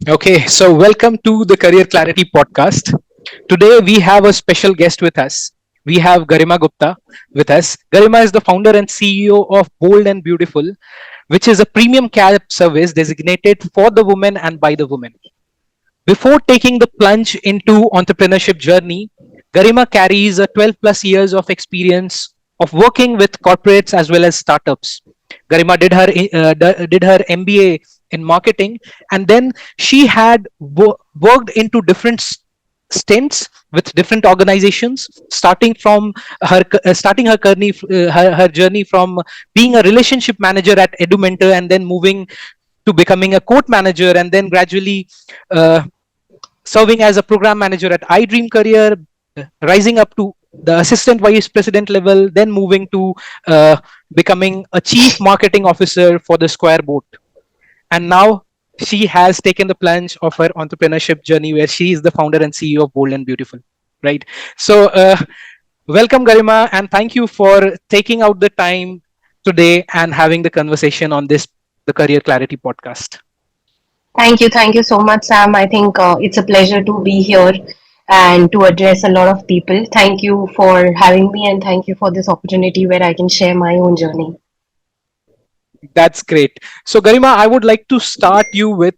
Okay, so welcome to the Career Clarity podcast. Today we have a special guest with us. We have Garima Gupta with us. Garima is the founder and CEO of Bold and Beautiful, which is a premium cab service designated for the woman and by the woman. Before taking the plunge into entrepreneurship journey, Garima carries a 12 plus years of experience of working with corporates as well as startups. Garima did her MBA in marketing, and then she had worked into different stints with different organizations, starting her journey from being a relationship manager at Edumentor, and then moving to becoming a court manager, and then gradually uh, serving as a program manager at iDream Career, rising up to the assistant vice president level, then moving to uh, becoming a chief marketing officer for the Square Boat. And now she has taken the plunge of her entrepreneurship journey where she is the founder and CEO of Bold and Beautiful. Right. So, welcome, Garima, and thank you for taking out the time today and having the conversation on the Career Clarity podcast. Thank you so much, Sam. I think it's a pleasure to be here and to address a lot of people. Thank you for having me and thank you for this opportunity where I can share my own journey. That's great. So, Garima, I would like to start you with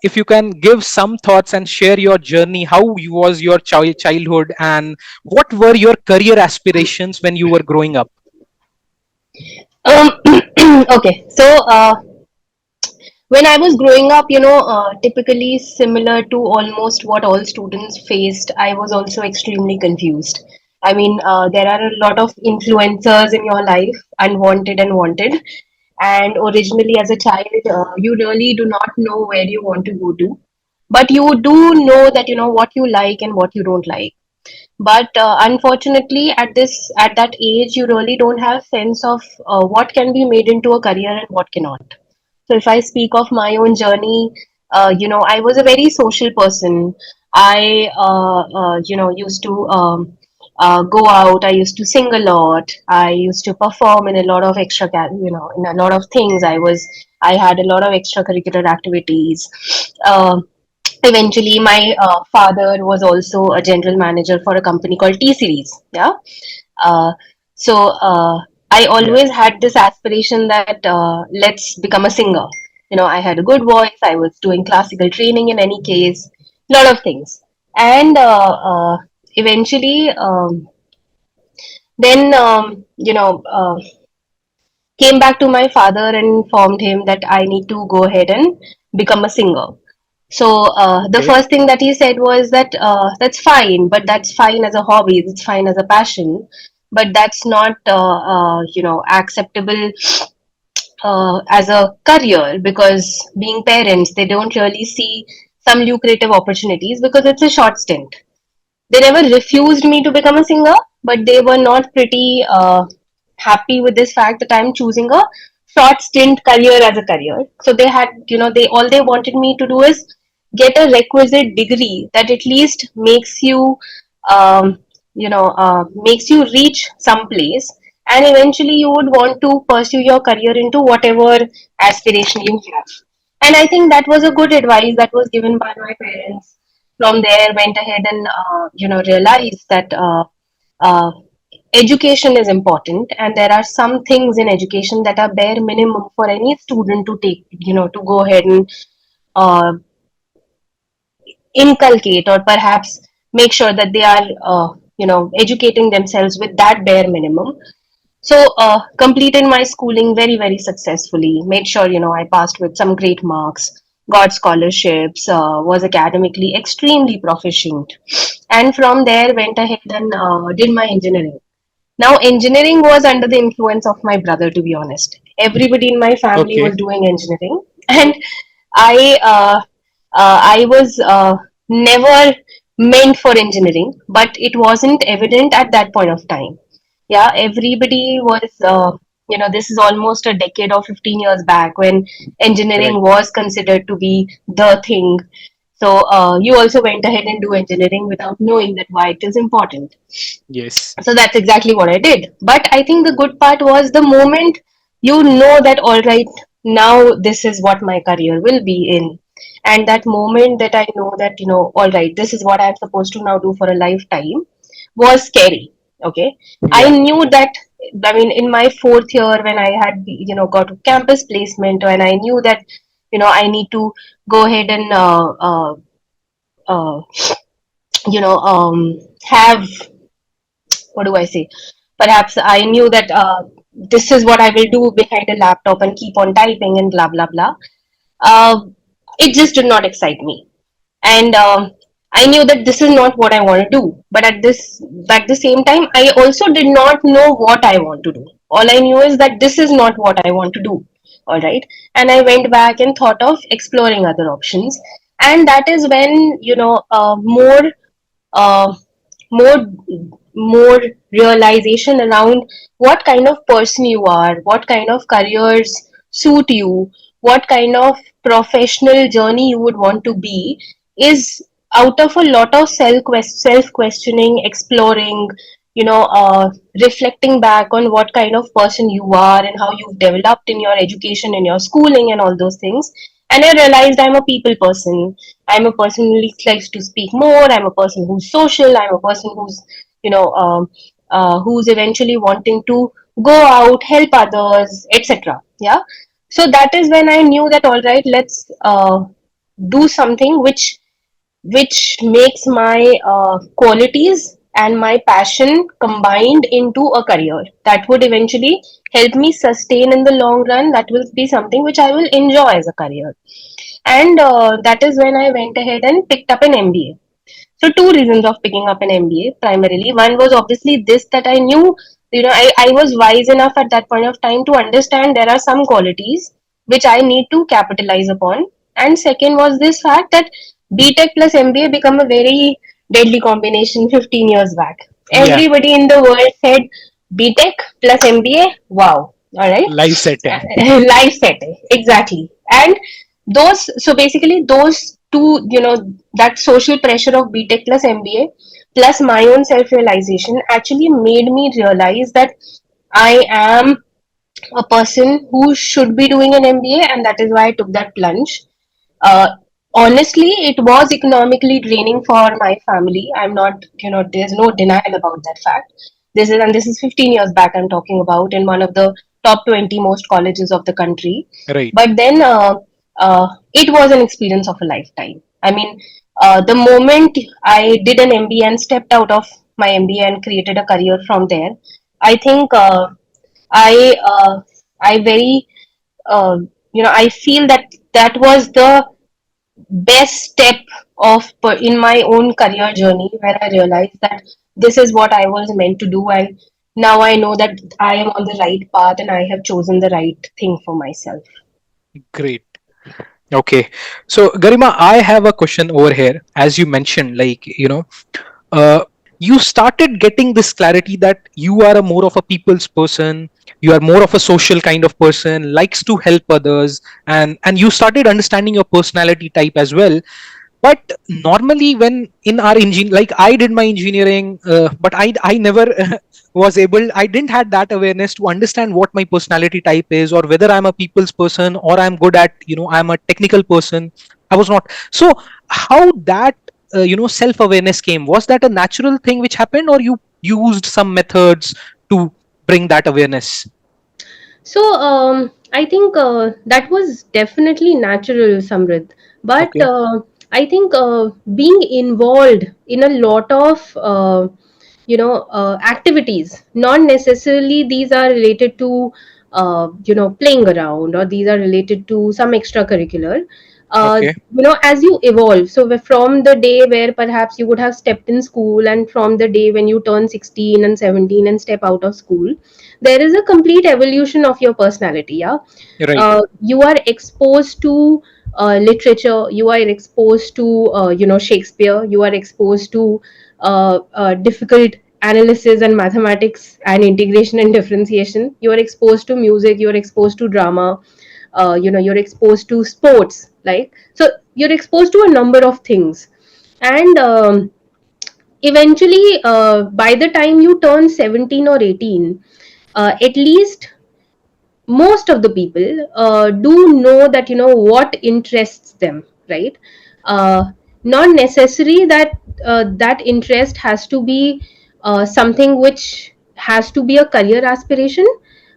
if you can give some thoughts and share your journey. How was your childhood, and what were your career aspirations when you were growing up? Um, okay, so when I was growing up, typically similar to almost what all students faced, I was also extremely confused. I mean, there are a lot of influencers in your life, unwanted and wanted. And originally, as a child, you really do not know where you want to go to, but you do know that you know what you like and what you don't like. But unfortunately, at that age, you really don't have sense of what can be made into a career and what cannot. So if I speak of my own journey, I was a very social person. I used to go out. I used to sing a lot. I used to perform in a lot of in a lot of things. I had a lot of extracurricular activities. Eventually, my father was also a general manager for a company called T Series. Yeah. Uh, so I Yeah. always had this aspiration that let's become a singer. You know, I had a good voice. I was doing classical training in any case, lot of things. And eventually, then came back to my father and informed him that I need to go ahead and become a singer. So the Okay. first thing that he said was that that's fine, but that's fine as a hobby, it's fine as a passion, but that's not acceptable as a career because being parents, they don't really see some lucrative opportunities because it's a short stint. They never refused me to become a singer, but they were not pretty happy with this fact that I'm choosing a short stint career as a career. So they had, they all they wanted me to do is get a requisite degree that at least um, makes you reach some place, and eventually you would want to pursue your career into whatever aspiration you have. And I think that was a good advice that was given by my parents. From there, went ahead and realized that uh, education is important, and there are some things in education that are bare minimum for any student to take, to go ahead and uh, inculcate or perhaps make sure that they are educating themselves with that bare minimum. So completed my schooling very very successfully, made sure I passed with some great marks, got scholarships, was academically extremely proficient, and from there went ahead and did my engineering. Now engineering was under the influence of my brother, to be honest. Everybody in my family Okay. was doing engineering, and I was never meant for engineering, but it wasn't evident at that point of time. Yeah, everybody was, this is almost a decade or 15 years back when Right. engineering was considered to be the thing. So you also went ahead and do engineering without knowing that why it is important. Yes. So that's exactly what I did. But I think the good part was the moment you know that, all right, now this is what my career will be in. And that moment that I know that, all right, this is what I'm supposed to now do for a lifetime was scary. Okay. I Yeah. knew that, I mean, in my fourth year, when I had, got a campus placement, and I knew that, I need to go ahead and, uh, have, what do I say? Perhaps I knew that this is what I will do behind a laptop and keep on typing and blah, blah, blah. Uh, it just did not excite me. And I knew that this is not what I want to do. But at the same time, I also did not know what I want to do. All I knew is that this is not what I want to do. All right. And I went back and thought of exploring other options. And that is when, uh, more more realization around what kind of person you are, what kind of careers suit you, what kind of professional journey you would want to be, is out of a lot of self questioning, exploring, reflecting back on what kind of person you are and how you've developed in your education, in your schooling, and all those things. And I realized I'm a people person. I'm a person who likes to speak more. I'm a person who's social. I'm a person who's, you know, who's eventually wanting to go out, help others, etc. Yeah. So that is when I knew that, all right, let's do something which makes my qualities and my passion combined into a career that would eventually help me sustain in the long run. That will be something which I will enjoy as a career. And that is when I went ahead and picked up an MBA. So two reasons of picking up an MBA primarily. One was obviously this, that I knew, I was wise enough at that point of time to understand there are some qualities which I need to capitalize upon. And second was this fact that BTech plus MBA become a very deadly combination 15 years back. Yeah. Everybody in the world said BTech plus MBA, wow. All right. Live setting. Life setting, exactly. And so basically those two, that social pressure of BTech plus MBA plus my own self realization actually made me realize that I am a person who should be doing an MBA, and that is why I took that plunge. uh, Honestly, it was economically draining for my family. I'm not, there's no denial about that fact. This is 15 years back I'm talking about, in one of the top 20 most colleges of the country. Right. But then it was an experience of a lifetime. I mean, the moment I did an MBA and stepped out of my MBA and created a career from there, I think I I very uh, I feel that that was the best step in my own career journey, where I realized that this is what I was meant to do, and now I know that I am on the right path and I have chosen the right thing for myself. Great. Okay. So, Garima, I have a question over here. As you mentioned, uh, you started getting this clarity that you are a more of a people's person, you are more of a social kind of person, likes to help others, and you started understanding your personality type as well. But normally when in our engine, like I did my engineering, but I never was able, I didn't had that awareness to understand what my personality type is, or whether I'm a people's person or I'm good at, I'm a technical person. I was not. So how that self awareness came, was that a natural thing which happened, or you used some methods to bring that awareness? So I think that was definitely natural, Samrit. But Okay. I think being involved in a lot of activities, not necessarily these are related to playing around, or these are related to some extracurricular. Okay. As you evolve, so from the day where perhaps you would have stepped in school, and from the day when you turn 16 and 17 and step out of school, there is a complete evolution of your personality. Yeah. Right. You are exposed to literature, you are exposed to Shakespeare, you are exposed to difficult analysis and mathematics and integration and differentiation, you are exposed to music, you are exposed to drama, you're exposed to sports, like, so you're exposed to a number of things. And eventually, by the time you turn 17 or 18, at least most of the people do know that what interests them. right? uh, Not necessary that that interest has to be something which has to be a career aspiration,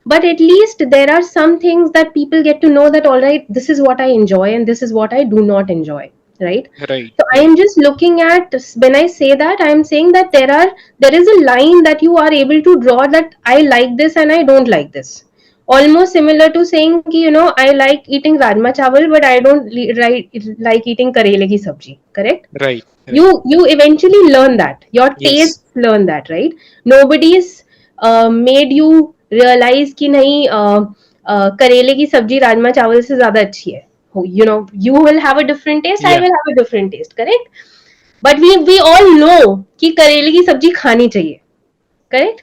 but at least there are some things that people get to know that all right, this is what I enjoy and this is what I do not enjoy, right? Right, So I right, am just looking at, when I say that, I am saying that there is a line that you are able to draw, that I like this and I don't like this. Almost similar to saying ki, I like eating rajma chawal, but I don't like eating karele ki sabji, correct? right, you right. you eventually learn that, your Yes, tastes learn that, right? Nobody's made you realize कि नहीं करेले की सब्जी राजमा चावल से ज्यादा अच्छी है. You will have a different taste, I yeah, will have a different taste, correct? But we all know कि करेले की सब्जी खानी चाहिए, correct?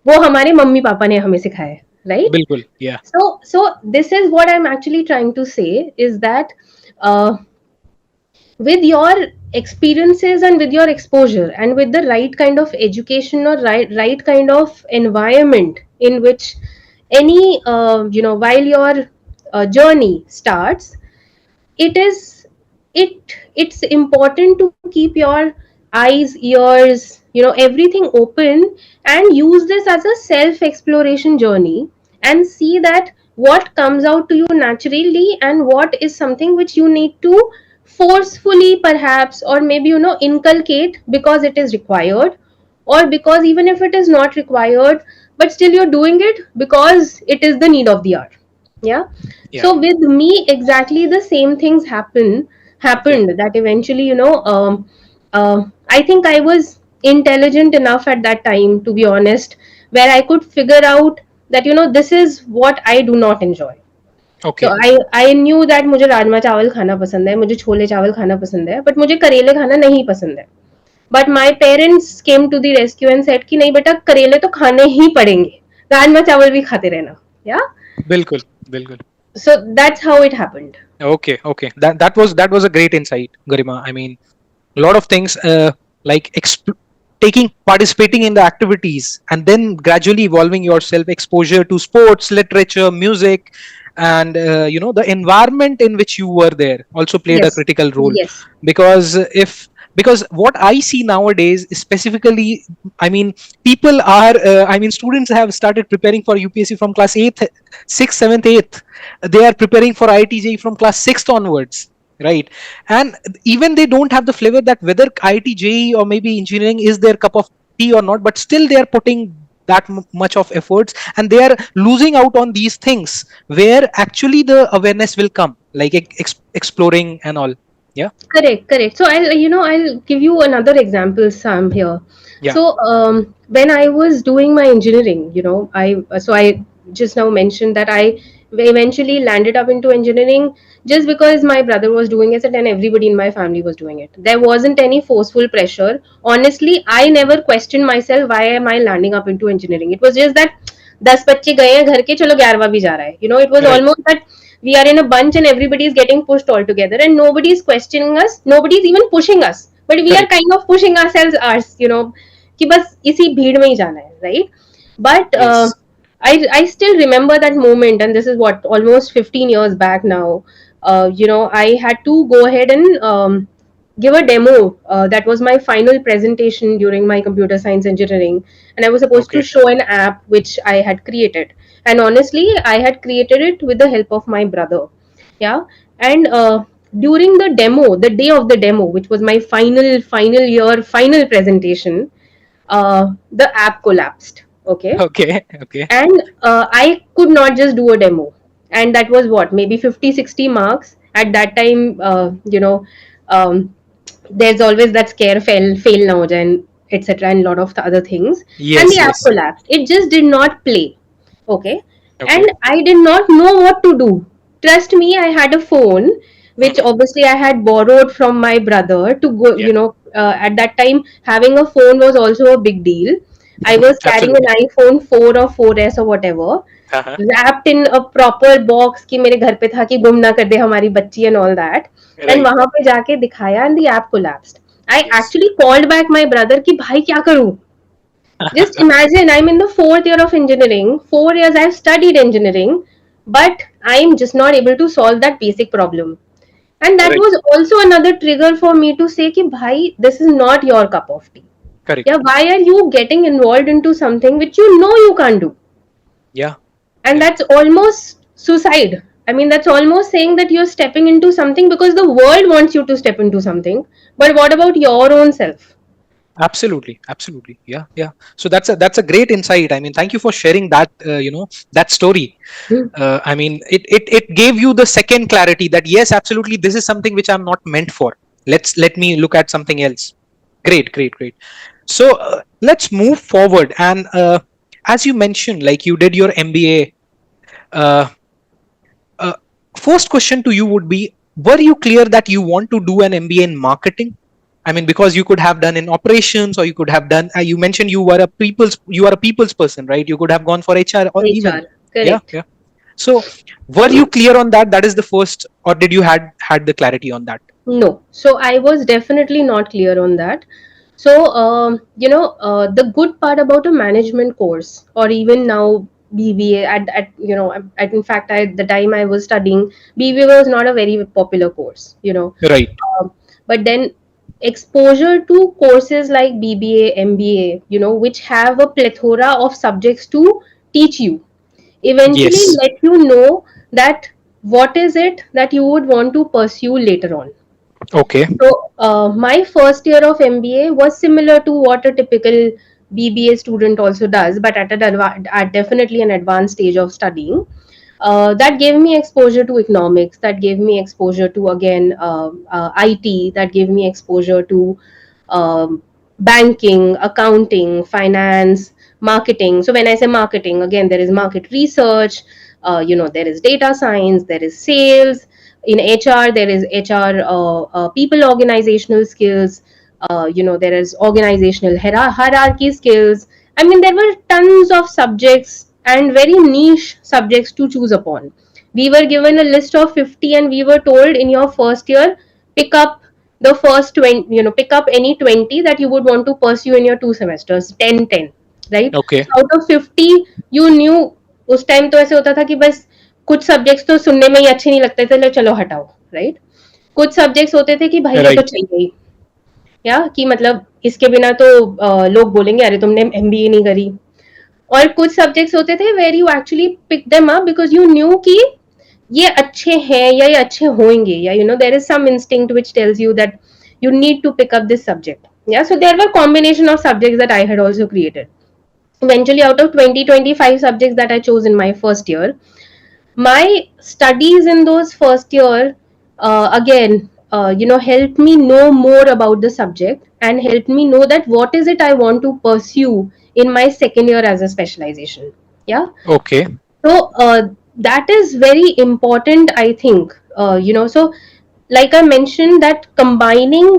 वो हमारे मम्मी पापा ने हमें सिखाया है, right? bilkul, yeah, So this is what I'm actually trying to say, is that uh, with your experiences and with your exposure and with the right kind of education or right kind of environment in which any while your journey starts, it is it's important to keep your eyes, ears, everything open, and use this as a self exploration journey, and see that what comes out to you naturally and what is something which you need to forcefully perhaps, or maybe inculcate because it is required, or because even if it is not required, but still you're doing it because it is the need of the hour. Yeah. yeah, So with me exactly the same things okay, happened, that eventually, I think I was intelligent enough at that time, to be honest, where I could figure out that this is what I do not enjoy. So okay, I knew that मुझे राजमा चावल खाना पसंद है, मुझे छोले चावल खाना पसंद है, बट मुझे करेले खाना नहीं पसंद है. But my parents came to the rescue and said कि नहीं बेटा, करेले तो खाने ही पड़ेंगे, राजमा चावल भी खाते रहना. या. bilkul, bilkul. So that's how it happened. Okay, okay. That was a great insight, Garima. I mean, a lot of things like taking participating in the activities and then gradually evolving yourself, exposure to sports, literature, music, and the environment in which you were there also played a Yes. critical role. Yes. Because if because what I see nowadays specifically, I mean, people are I mean, students have started preparing for UPSC from class 8th, 6th, 7th, 8th. They are preparing for ITJ from class 6th onwards, right? And even they don't have the flavor that whether ITJ or maybe engineering is their cup of tea or not, but still they are putting that much of efforts, and they are losing out on these things where actually the awareness will come, like exploring and all. Yeah, Correct, correct. So I'll give you another example, Sam, here. yeah, So when I was doing my engineering, I just now mentioned that I eventually landed up into engineering just because my brother was doing it and everybody in my family was doing it. There wasn't any forceful pressure. Honestly, I never questioned myself, why am I landing up into engineering. It was just that 10 बच्चे गए हैं घर के, चलो 11वां भी जा रहा है. It was right, almost that we are in a bunch and everybody is getting pushed all together and nobody is questioning us, nobody is even pushing us, but we are correct. kind of pushing ourselves, कि बस इसी भीड़ में ही जाना है, right? But Yes, I still remember that moment, and this is what, almost 15 years back now. I had to go ahead and give a demo. That was my final presentation during my computer science engineering, and I was supposed to okay, show an app which I had created. And honestly, I had created it with the help of my brother. Yeah. And during the demo, the day of the demo, which was my final year final presentation, the app collapsed. Okay. okay, okay. And I could not just do a demo, and that was what, maybe 50-60 marks at that time. Um, there's always that scare, fail now and etc., and a lot of the other things. And the Yes, app yes, collapsed, it just did not play. Okay. okay. And I did not know what to do. Trust me, I had a phone which Hmm. obviously I had borrowed from my brother to go. Yeah, At that time, having a phone was also a big deal. I was carrying an absolutely. iPhone 4 or 4S or whatever, Uh-huh. wrapped in a proper box कि मेरे घर पे था कि गुम ना कर दे हमारी बच्ची and all that. And Right. वहां पे जाके दिखाया and the app collapsed. I Yes. actually called back my brother कि भाई क्या करूं. Just imagine, I'm in the fourth year of engineering. 4 years I've studied engineering, but I'm just not able to solve that basic problem. And that Right. was also another trigger for me to say ki bhai, this is not your cup of tea. Correct. Yeah, why are you getting involved into something which you know you can't do? Yeah. And Yeah. that's almost suicide. I mean, that's almost saying that you're stepping into something because the world wants you to step into something, but what about your own self? Absolutely, absolutely. Yeah, yeah. So that's a great insight. I mean, thank you for sharing that. That story. Hmm. I mean, it gave you the second clarity that yes, absolutely, this is something which I'm not meant for. Let me look at something else. Great, great, great. So let's move forward. And as you mentioned, like you did your MBA. Uh, uh, First question to you would be: were you clear that you want to do an MBA in marketing? I mean, because you could have done in operations, or you could have done. You mentioned you are a people's person, right? You could have gone for HR or even, HR, yeah, correct. yeah. So, were you clear on that? That is the first, or did you had the clarity on that? No. So I was definitely not clear on that. So, the good part about a management course, or even now BBA, in fact, at the time I was studying, BBA was not a very popular course, Right. but then exposure to courses like BBA, MBA, which have a plethora of subjects to teach you, eventually Yes. let you know that what is it that you would want to pursue later on. Okay. So, my first year of MBA was similar to what a typical BBA student also does, but at definitely an advanced stage of studying. That gave me exposure to economics. That gave me exposure to again IT. That gave me exposure to um, banking, accounting, finance, marketing. So when I say marketing, again there is market research. There is data science. There is sales. In HR, there is HR, people organizational skills. There is organizational hierarchy skills. I mean, there were tons of subjects and very niche subjects to choose upon. We were given a list of 50 and we were told in your first year, pick up the first 20, pick up any 20 that you would want to pursue in your 2 semesters, 10, 10, right? Okay. So out of 50, you knew, उस time तो ऐसे होता था कि बस कुछ subjects तो सुनने में ही अच्छे नहीं लगते थे, चलो हटाओ, राइट? कुछ सब्जेक्ट्स होते थे कि भाई ये तो Right. चाहिए ही, या कि मतलब इसके बिना तो लोग बोलेंगे अरे तुमने एमबीए नहीं करी। और कुछ सब्जेक्ट्स होते थे where you actually pick them up because you knew कि ये अच्छे हैं या ये अच्छे होंगे, या there is some instinct which tells you that you need to pick up this subject. Yeah, so there were combination of subjects that I had also created. Eventually, out of 20-25 subjects that I chose in my first year, my studies in those first year again helped me know more about the subject and helped me know that what is it I want to pursue in my second year as a specialization. Yeah, Okay. so that is very important, I think. So like I mentioned, that combining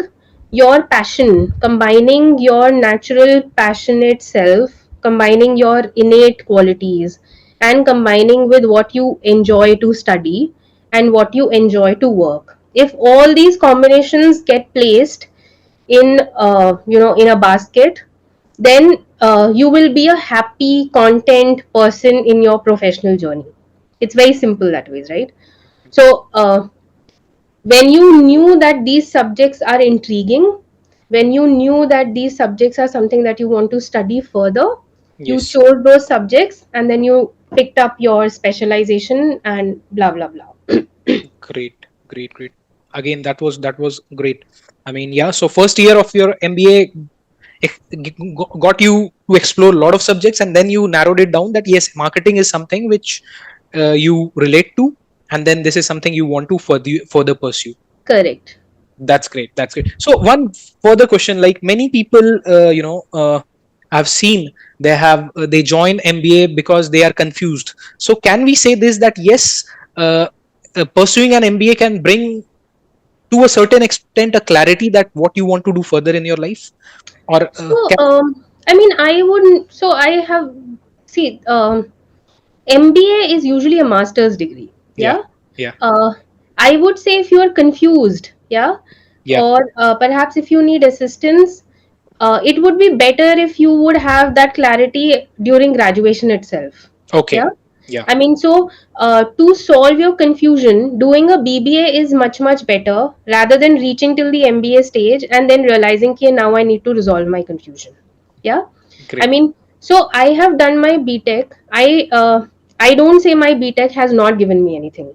your passion, combining your natural passionate self, combining your innate qualities, and combining with what you enjoy to study and what you enjoy to work. If all these combinations get placed in in a basket, then you will be a happy content person in your professional journey. It's very simple that way, right? So when you knew that these subjects are intriguing, when you knew that these subjects are something that you want to study further, you Yes. chose those subjects and then you picked up your specialization and blah blah blah. Great. Great. Great. Again, that was great. I mean, yeah. So first year of your MBA got you to explore a lot of subjects, and then you narrowed it down that yes, marketing is something which you relate to, and then this is something you want to further pursue. Correct. That's great. That's great. So one further question: like many people, I've seen they join MBA because they are confused. So can we say this, that yes, uh, pursuing an MBA can bring to a certain extent a clarity that what you want to do further in your life, or So I mean, I wouldn't. So I have see. MBA is usually a master's degree. yeah, Yeah. yeah, I would say if you are confused, yeah, yeah. or perhaps if you need assistance, it would be better if you would have that clarity during graduation itself. Okay. Yeah. Yeah. I mean, so to solve your confusion, doing a BBA is much, much better rather than reaching till the MBA stage and then realizing, okay, now I need to resolve my confusion. Yeah. I Great. mean, so I have done my BTech. I don't say my BTech has not given me anything.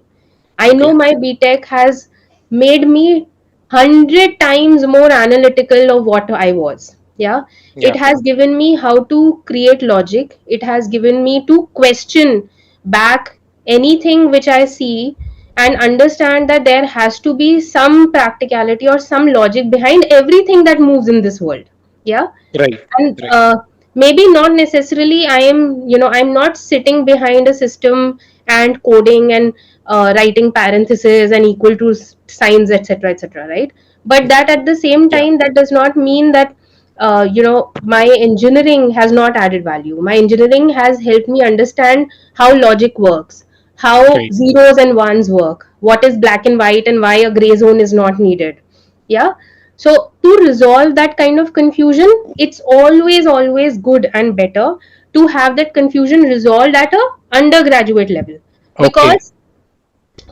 I know Okay. my BTech has made me 100 times more analytical of what I was. Yeah, it Yeah. has given me how to create logic. It has given me to question back anything which I see and understand that there has to be some practicality or some logic behind everything that moves in this world. Yeah, Right. and Right. maybe not necessarily I am, I'm not sitting behind a system and coding and writing parentheses and equal to signs, etc., etc., right? But that at the same Yeah. time, that does not mean that my engineering has not added value. My engineering has helped me understand how logic works, how Right. zeros and ones work, what is black and white, and why a gray zone is not needed. Yeah. So to resolve that kind of confusion, it's always good and better to have that confusion resolved at a undergraduate level. Okay. Because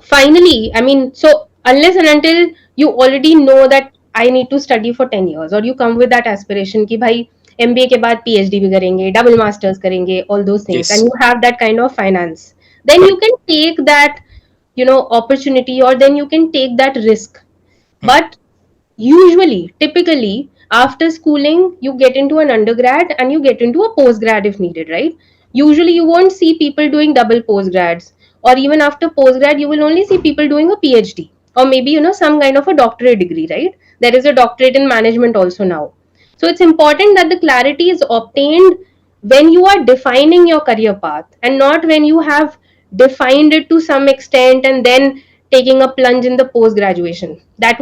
finally, I mean, so unless and until you already know that I need to study for 10 years, or you come with that aspiration ki bhai MBA के बाद PhD भी करेंगे, double masters करेंगे, all those things, and Yes. you have that kind of finance, then you Correct. can take that, opportunity, or then you can take that risk. Hmm. But usually, typically, after schooling, you get into an undergrad and you get into a postgrad if needed, right? Usually, you won't see people doing double postgrads, or even after postgrad, you will only see people doing a PhD, or maybe, some kind of a doctorate degree, right? There is a doctorate in management also now. So, it's important that the clarity is obtained when you are defining your career path, and not when you have defined it to some extent and then taking a plunge in the post graduation. That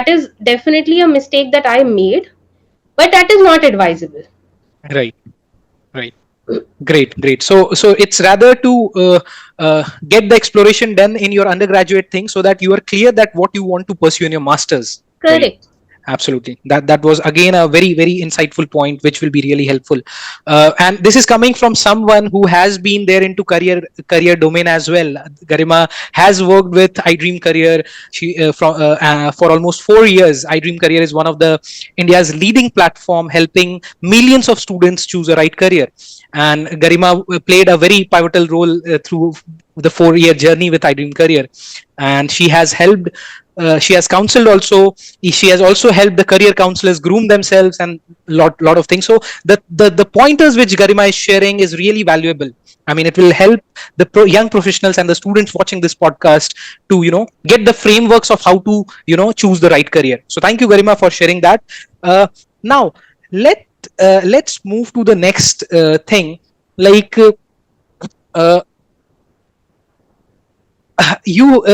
is definitely a mistake that I made, but that is not advisable. Right. Right. Great, great. So it's rather to get the exploration done in your undergraduate thing, so that you are clear that what you want to pursue in your masters, right? Correct. Absolutely. That was again a very very insightful point, which will be really helpful. And this is coming from someone who has been there into career domain as well. Garima has worked with iDream Career. She for almost 4 years. iDream Career is one of the India's leading platform, helping millions of students choose a right career. And Garima played a very pivotal role through the 4 year journey with iDream Career, and she has helped. She has counseled also. She has also helped the career counselors groom themselves and lot of things. So the pointers which Garima is sharing is really valuable. I mean, it will help the young professionals and the students watching this podcast to get the frameworks of how to choose the right career. So thank you, Garima, for sharing that. Now let's move to the next thing. Like uh, you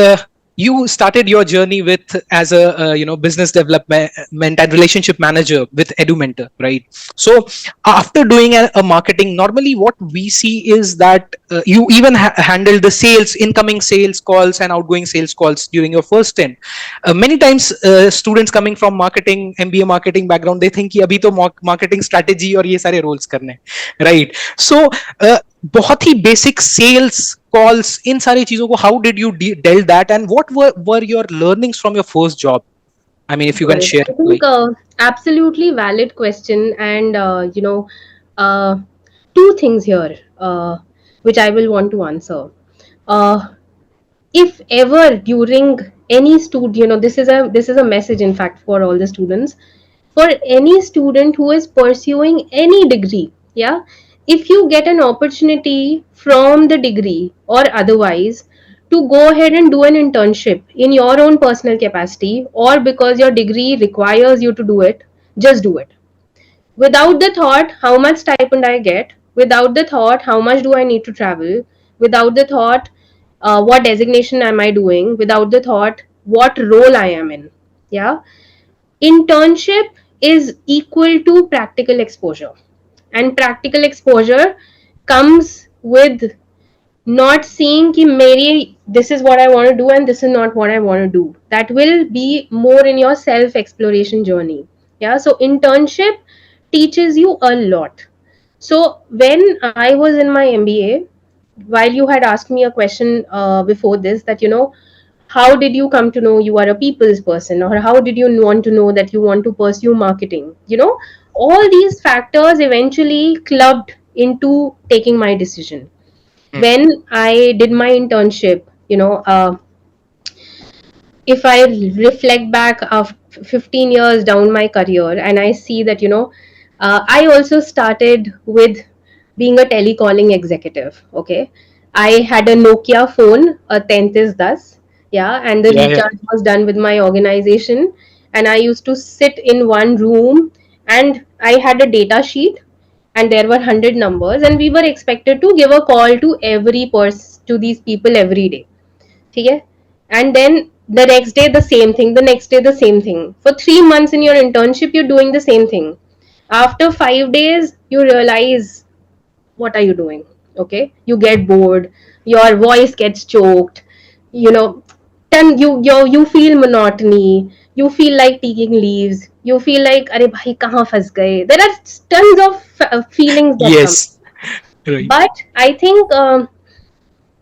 you started your journey with as a business development and relationship manager with EduMentor, right? So after doing a marketing, normally what we see is that you even handle the sales, incoming sales calls and outgoing sales calls during your first stint. Many times students coming from marketing, MBA marketing background, they think कि अभी तो marketing strategy और ये सारे roles करने हैं, right? So बहुत ही बेसिक सेल्स कॉल्स, इन सारी चीजों को how did you deal that, and what were your learnings from your first job? I mean if you can Good. Share I think like. absolutely valid question, and uh, two things here, which I will want to answer. Uh, if ever during any student, this is a message, in fact, for all the students, for any student who is pursuing any degree. Yeah, if you get an opportunity from the degree or otherwise to go ahead and do an internship in your own personal capacity, or because your degree requires you to do it, just do it without the thought how much stipend I get, without the thought how much do I need to travel, without the thought what designation am I doing, without the thought what role I am in. Yeah, internship is equal to practical exposure, and practical exposure comes with not seeing कि मेरी this is what I want to do and this is not what I want to do. That will be more in your self exploration journey. Yeah, so internship teaches you a lot. So when I was in my MBA, while you had asked me a question before this, that how did you come to know you are a people's person, or how did you want to know that you want to pursue marketing? All these factors eventually clubbed into taking my decision. Mm. When I did my internship, if I reflect back of 15 years down my career, and I see that, I also started with being a telecalling executive. Okay. I had a Nokia phone, a 10th is thus. Yeah. And the Yeah, yeah. recharge was done with my organization. And I used to sit in one room, and I had a data sheet, and there were 100 numbers, and we were expected to give a call to every person, to these people every day. Okay. And then the next day the same thing, the next day the same thing. For 3 months in your internship, you're doing the same thing. After 5 days, you realize, what are you doing? Okay, you get bored, your voice gets choked, you know then you feel monotony, you feel like taking leaves, you feel like, "Arey bhai, kahan fas gaye?" There are tons of feelings that come. Yes. Right. But I think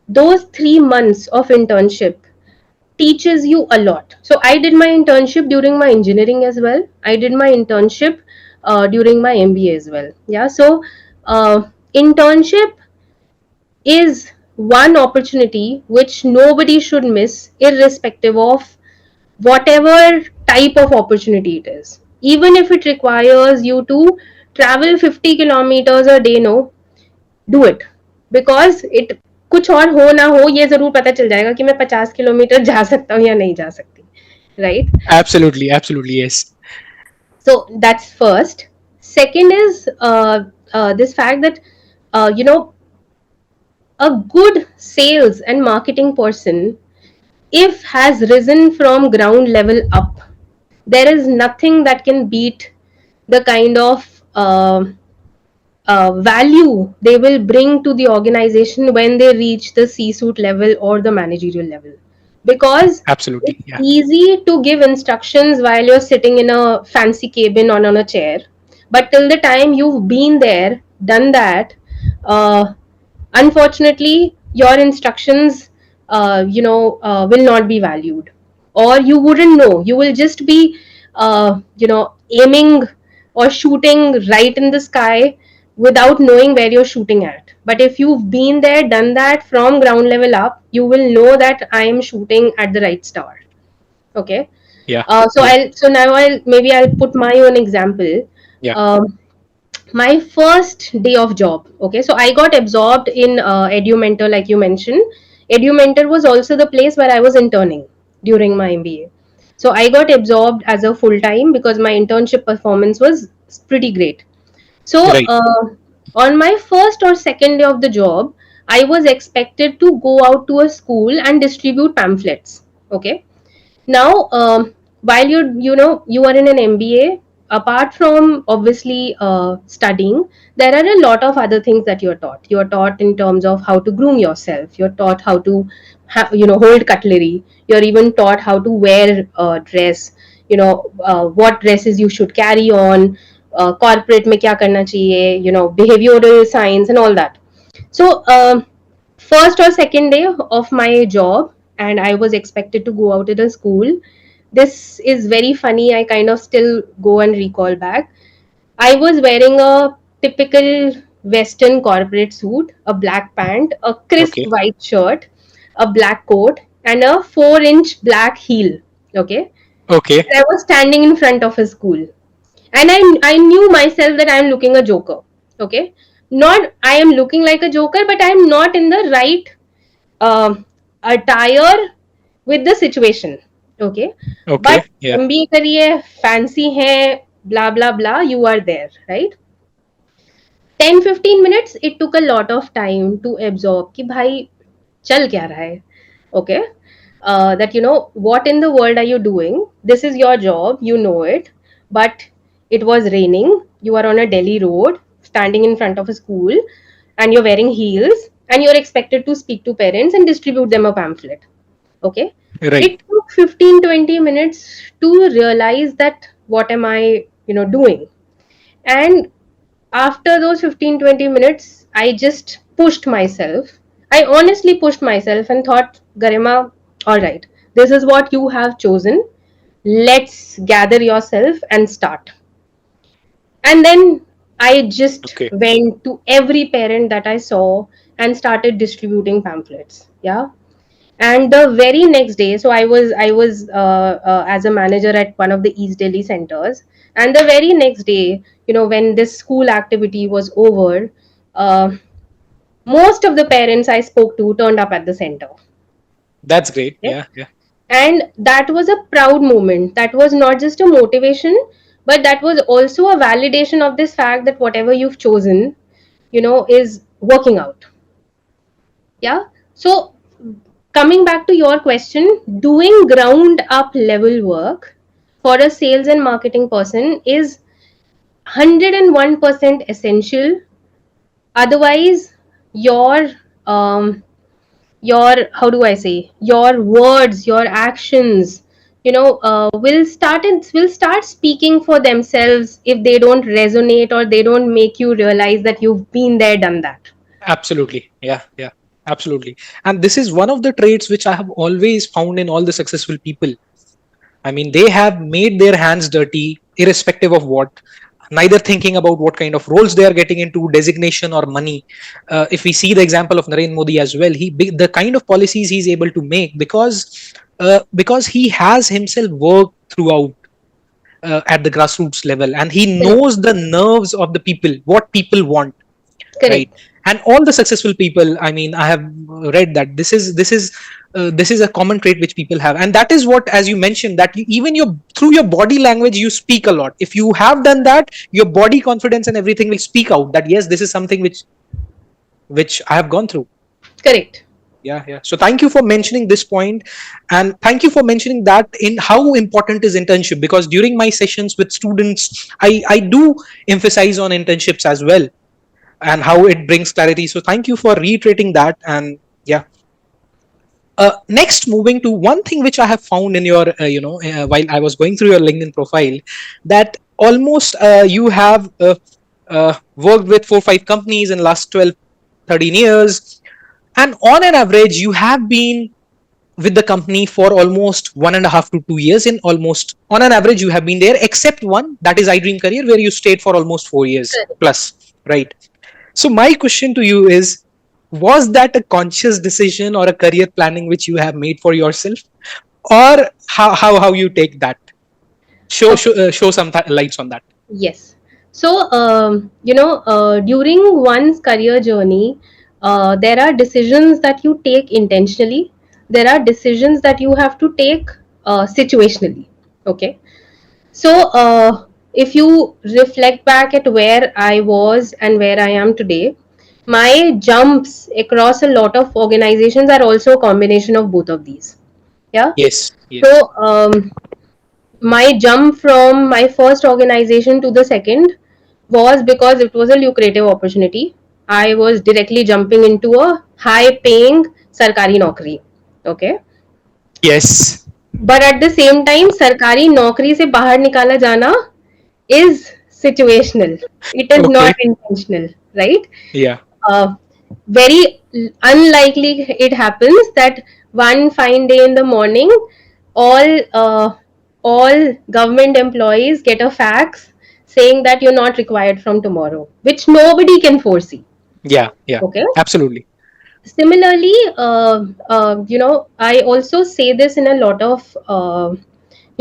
those 3 months of internship teaches you a lot. So I did my internship during my engineering as well. I did my internship during my MBA as well. Yeah. So internship is one opportunity which nobody should miss, irrespective of whatever type of opportunity it is. Even if it requires you to travel 50 kilometers a day, no, do it. Because it, कुछ और हो ना हो, ये जरूर पता चल जाएगा कि मैं 50 किलोमीटर जा सकता हूँ या नहीं जा सकती. Right. Absolutely. Absolutely. Yes. So that's first. Second is this fact that a good sales and marketing person, if has risen from ground level up, there is nothing that can beat the kind of value they will bring to the organization when they reach the C-suite level or the managerial level. Because Absolutely. it's Yeah. easy to give instructions while you're sitting in a fancy cabin or on a chair, but till the time you've been there, done that, uh, unfortunately your instructions will not be valued, or you wouldn't know. You will just be aiming or shooting right in the sky without knowing where you're shooting at. But if you've been there, done that from ground level up, you will know that I am shooting at the right star. Okay. Yeah. So Yeah. I'll put my own example. Yeah. um, my first day of job. Okay, so I got absorbed in EduMentor, like you mentioned. EduMentor was also the place where I was interning during my MBA. So I got absorbed as a full time because my internship performance was pretty great. So Right. on my first or second day of the job, I was expected to go out to a school and distribute pamphlets. Okay. Now, while you are in an MBA, apart from obviously studying, there are a lot of other things that you're taught. You're taught in terms of how to groom yourself. You're taught how to hold cutlery. You're even taught how to wear a dress. What dresses you should carry on. Corporate में क्या करना चाहिए. Behavioral science and all that. So first or second day of my job, and I was expected to go out to the school. This is very funny. I kind of still go and recall back. I was wearing a typical Western corporate suit, a black pant, a crisp Okay. white shirt, a black coat, and a 4-inch black heel. Okay. Okay. I was standing in front of a school, and I knew myself that I am looking a joker. Okay. Not I am looking like a joker, but I am not in the right uh, attire with the situation. Okay. Okay. But Yeah. MBA करिए, fancy है, blah blah blah, you are there, right? 10-15 minutes it took a lot of time to absorb कि भाई चल क्या रहा है. Okay. That what in the world are you doing? This is your job, you know it. But it was raining, you are on a Delhi road standing in front of a school, and you're wearing heels, and you're expected to speak to parents and distribute them a pamphlet. Okay. Right. It took 15-20 minutes to realize that what am I doing. And after those 15-20 minutes, I just pushed myself. I honestly pushed myself and thought, Garima, all right, this is what you have chosen. Let's gather yourself and start. And then I just Okay. went to every parent that I saw and started distributing pamphlets. Yeah. And the very next day, so I was as a manager at one of the East Delhi centers. And the very next day, when this school activity was over, uh, most of the parents I spoke to turned up at the center. That's great. Okay? Yeah, yeah. And that was a proud moment. That was not just a motivation, but that was also a validation of this fact that whatever you've chosen, is working out. Yeah. So, coming back to your question, doing ground up level work for a sales and marketing person is 101% essential. Otherwise, your um, your how do I say, your words, your actions, will start speaking for themselves if they don't resonate or they don't make you realize that you've been there, done that. Absolutely. Yeah, yeah. Absolutely. And this is one of the traits which I have always found in all the successful people. I mean, they have made their hands dirty, irrespective of what, neither thinking about what kind of roles they are getting into, designation or money. If we see the example of Narendra Modi as well, the kind of policies he's able to make because he has himself worked throughout at the grassroots level, and he Correct. knows the nerves of the people, what people want, right? Correct. And all the successful people, I mean, I have read that this is a common trait which people have, and that is what, as you mentioned, that even your through your body language you speak a lot. If you have done that, your body confidence and everything will speak out that yes, this is something which I have gone through. Correct. Yeah, yeah. So thank you for mentioning this point, and thank you for mentioning that in how important is internship, because during my sessions with students, I do emphasize on internships as well and how it brings clarity. So thank you for reiterating that. And yeah, next, moving to one thing which I have found in your while I was going through your LinkedIn profile, that almost you have worked with 4 5 companies in last 12 13 years, and on an average you have been with the company for almost 1.5 to 2 years. In almost on an average you have been there, except one, that is iDream Career, where you stayed for almost 4 years Correct. plus, right? So my question to you is, was that a conscious decision or a career planning which you have made for yourself, or how you take that? Okay. Show some lights on that. Yes. So, during one's career journey, there are decisions that you take intentionally. There are decisions that you have to take situationally. Okay. So, if you reflect back at where I was and where I am today, my jumps across a lot of organizations are also a combination of both of these. Yeah. Yes, yes. So, my jump from my first organization to the second was because it was a lucrative opportunity. I was directly jumping into a high paying sarkari naukri. Okay. Yes. But at the same time, sarkari naukri se bahar nikala jana is situational. It is not Okay. intentional, right? Yeah. uh, Very unlikely it happens that one fine day in the morning, all all government employees get a fax saying that you're not required from tomorrow, which nobody can foresee. Yeah. Yeah. Okay. Absolutely. Similarly, I also say this in a lot of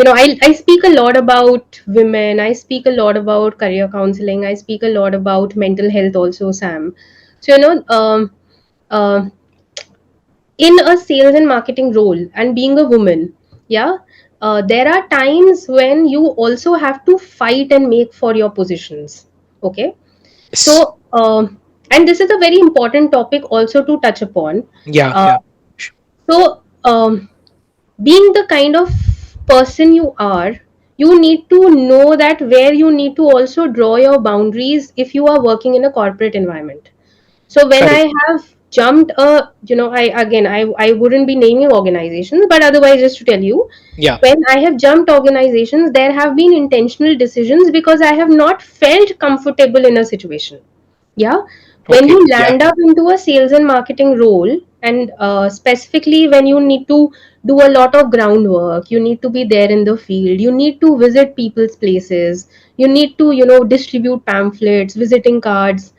I speak a lot about women, I speak a lot about career counseling, I speak a lot about mental health also, Sam. So uh, in a sales and marketing role and being a woman, yeah, there are times when you also have to fight and make for your positions. Okay. Yes. So and this is a very important topic also to touch upon. Yeah. uh, Yeah. so being the kind of person you are, you need to know that where you need to also draw your boundaries if you are working in a corporate environment. So when Correct. I have jumped I wouldn't be naming organizations, but otherwise, just to tell you, Yeah. when I have jumped organizations, there have been intentional decisions because I have not felt comfortable in a situation. Yeah. When Okay. you Yeah. land up into a sales and marketing role, and specifically when you need to do a lot of groundwork, you need to be there in the field, you need to visit people's places, you need to, distribute pamphlets, visiting cards,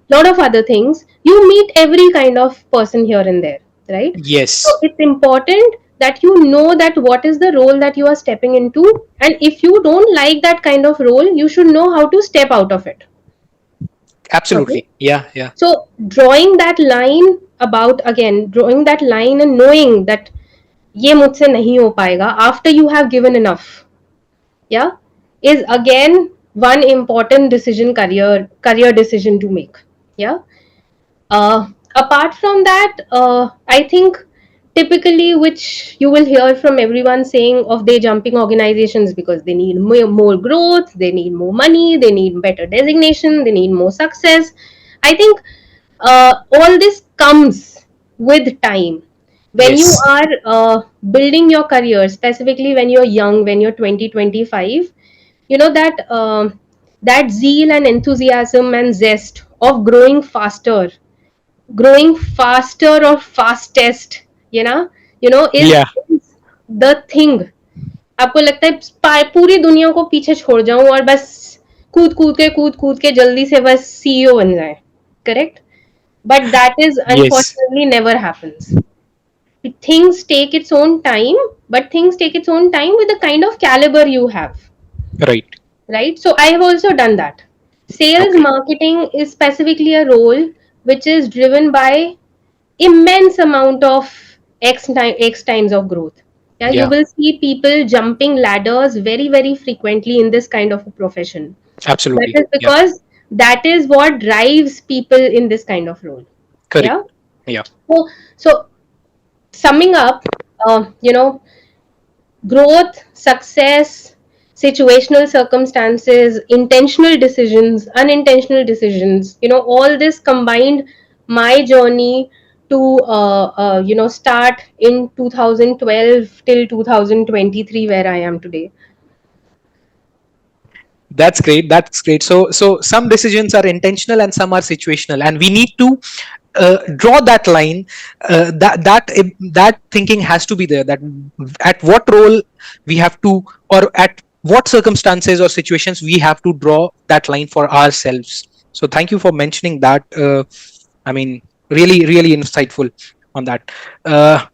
lot of other things. You meet every kind of person here and there, right? So Yes. it's important that you know that what is the role that you are stepping into, and if you don't like that kind of role, you should know how to step out of it. Okay. Absolutely. Yeah. Yeah. So drawing that line, about again drawing that line and knowing that ये मुझसे नहीं हो पाएगा after you have given enough, yeah, is again one important decision, career decision to make. Yeah. Apart from that, I think typically, which you will hear from everyone saying of they jumping organizations because they need more growth, they need more money, they need better designation, they need more success. I think all this comes with time. When you Yes. are building your career, specifically when you're young, when you're 20, 25, you know that that zeal and enthusiasm and zest of growing faster or fastest, you know Yeah. is the thing. आपको लगता है पूरी दुनिया को पीछे छोड़ जाऊं और बस कूद कूद के जल्दी से बस सीईओ बन जाए, correct? But that is Yes. Unfortunately never happens. Things take its own time, but things take its own time with the kind of caliber you have, Right. right? So I have also done that. Sales Okay. marketing is specifically a role which is driven by immense amount of x times of growth. Yeah, you Yeah. will see people jumping ladders very very frequently in this kind of a profession. That Absolutely. is Yeah. because that is what drives people in this kind of role. Correct. Yeah. Yeah. So summing up, growth, success, situational circumstances, intentional decisions, unintentional decisions, all this combined my journey to start in 2012 till 2023 where I am today. That's great. That's great. So some decisions are intentional and some are situational, and we need to draw that line. That thinking has to be there. That at what role we have to, or at what circumstances or situations we have to draw that line for ourselves. So thank you for mentioning that. I mean, really, really insightful on that. Uh,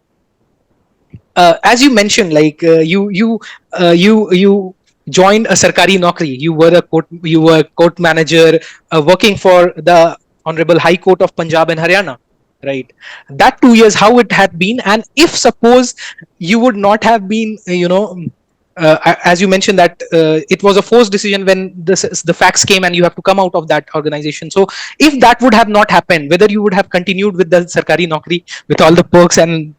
as you mentioned, like you joined a sarkari naukri. You were court manager working for the Honorable High Court of Punjab and Haryana, right? That 2 years, how it had been, and if suppose you would not have been, as you mentioned that it was a forced decision when the facts came and you have to come out of that organization. So if that would have not happened, whether you would have continued with the sarkari naukri with all the perks and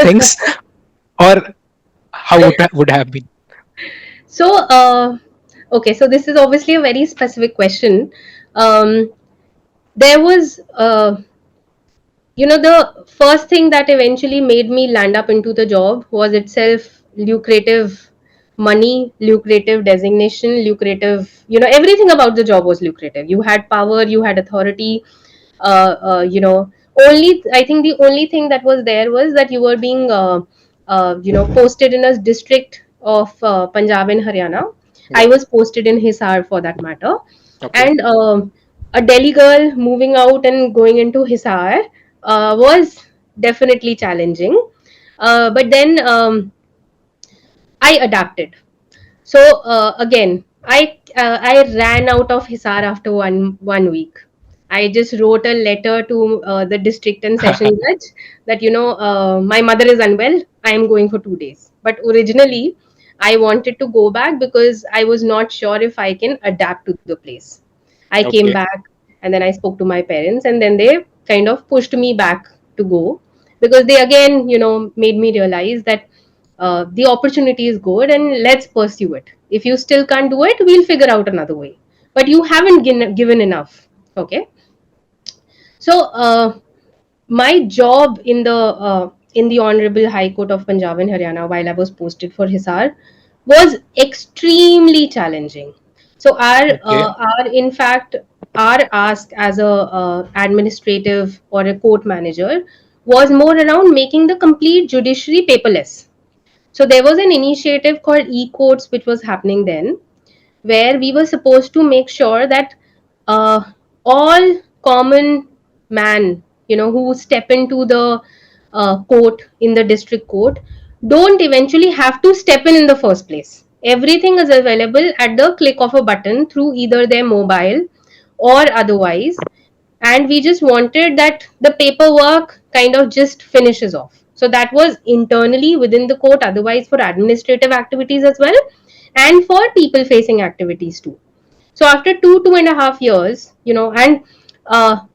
things, or how would have been. So okay, so this is obviously a very specific question. There was the first thing that eventually made me land up into the job was itself lucrative money, lucrative designation, lucrative, everything about the job was lucrative. You had power, you had authority. Only I think the only thing that was there was that you were being posted in a district of Punjab and Haryana. I Yeah. was posted in Hisar for that matter. Okay. And a Delhi girl moving out and going into Hisar was definitely challenging. But then I adapted. So again, I ran out of Hisar after one week. I just wrote a letter to the district and session judge that my mother is unwell. I am going for 2 days. But originally, I wanted to go back because I was not sure if I can adapt to the place. I came Okay. back and then I spoke to my parents, and then they kind of pushed me back to go, because they again made me realize that the opportunity is good and let's pursue it. If you still can't do it, we'll figure out another way, but you haven't given enough. Okay. So my job in the Honorable High Court of Punjab and Haryana while I was posted for Hisar was extremely challenging. So Okay. our in fact our ask as a administrative or a court manager was more around making the complete judiciary paperless. So there was an initiative called e-courts which was happening then, where we were supposed to make sure that uh, all common man, who step into the court in the district court, don't eventually have to step in the first place. Everything is available at the click of a button through either their mobile or otherwise, and we just wanted that the paperwork kind of just finishes off. So that was internally within the court, otherwise for administrative activities as well, and for people facing activities too. So after 2.5 years, and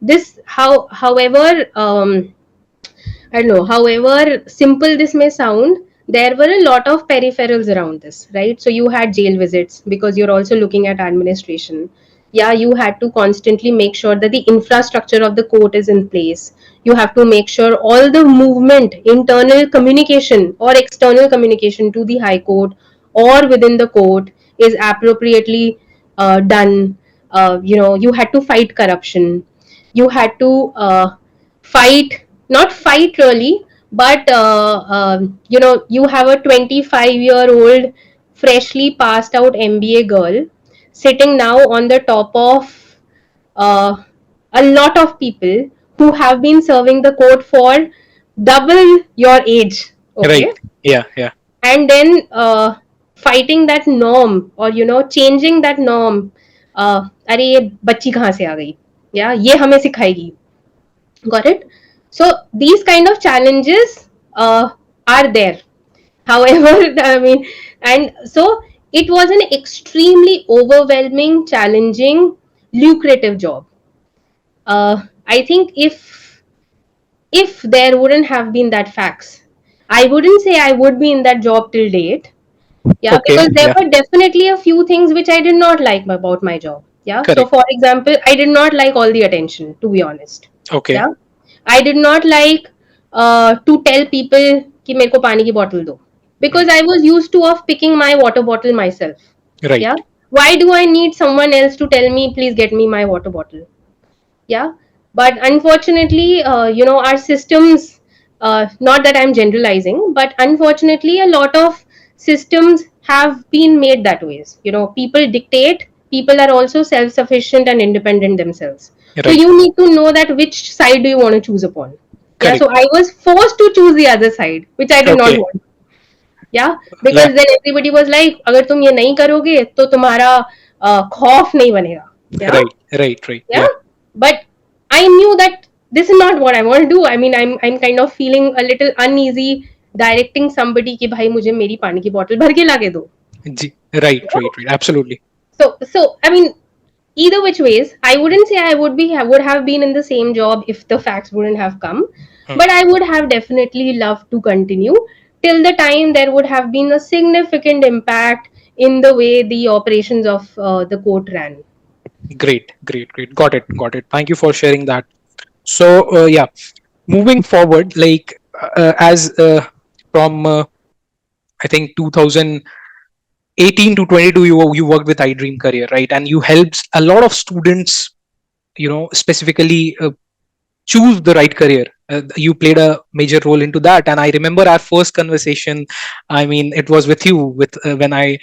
this however I don't know, however simple this may sound, there were a lot of peripherals around this, right? So you had jail visits because you're also looking at administration. Yeah, you had to constantly make sure that the infrastructure of the court is in place. You have to make sure all the movement, internal communication or external communication to the high court or within the court is appropriately done. You had to fight corruption. You had to fight, not fight really, but you have a 25-year-old freshly passed out MBA girl sitting now on the top of uh, a lot of people who have been serving the court for double your age. Okay. Right. Yeah. Yeah. And then fighting that norm, or changing that norm. अरे ये बच्ची कहाँ से आ गई, या ये हमें सिखाएगी. Got it? So these kind of challenges are there. However, I mean, and so it was an extremely overwhelming, challenging, lucrative job. I think if there wouldn't have been that facts, I wouldn't say I would be in that job till date. Yeah, Okay. because there Yeah. were definitely a few things which I did not like about my job. Yeah. So Correct. for example, I did not like all the attention, to be honest. Okay. Yeah. I did not like to tell people कि मेरे को पानी की bottle दो, because Mm. I was used to of picking my water bottle myself. Right. Yeah. Why do I need someone else to tell me, please get me my water bottle? Yeah. But unfortunately, our systems, not that I'm generalizing, but unfortunately, a lot of systems have been made that ways. People dictate, people are also self sufficient and independent themselves. So Right. you need to know that which side do you want to choose upon. Yeah, so Correct. I was forced to choose the other side, which I did not Okay. want. Yeah, because Like, then everybody was like, अगर तुम ये नहीं करोगे तो तुम्हारा खौफ नहीं बनेगा. Yeah, right. Right. Right. yeah, Yeah. but I knew that this is not what I want to do. I mean, I'm kind of feeling a little uneasy directing somebody कि भाई मुझे मेरी पानी की bottle भर के लाके दो. Right. Yeah? Right. Right. Absolutely. So I mean, either which ways, I wouldn't say I would have been in the same job if the facts wouldn't have come, Hmm. but I would have definitely loved to continue till the time there would have been a significant impact in the way the operations of the court ran. Great. Great. Great. Got it. Got it. Thank you for sharing that. So, yeah, moving forward, like, as from I think 2018 to 22, you worked with iDream Career, right? And you helped a lot of students, specifically choose the right career. You played a major role into that, and I remember our first conversation. I mean, it was with you with when I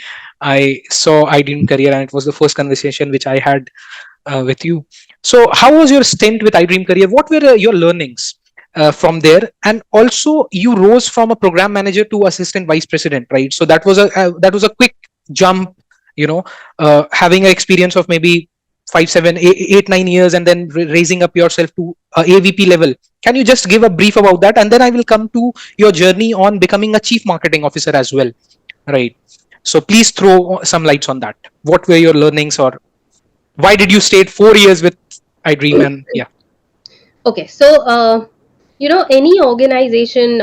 saw iDream Career, and it was the first conversation which I had with you. So, how was your stint with iDream Career? What were your learnings from there? And also, you rose from a program manager to assistant vice president, right? So that was a quick jump. Having an experience of maybe 5, 7, 8, 9 years, and then raising up yourself to AVP level. Can you just give a brief about that, and then I will come to your journey on becoming a chief marketing officer as well, right? So please throw some lights on that. What were your learnings, or why did you stay 4 years with iDream? And yeah. Okay, so any organization,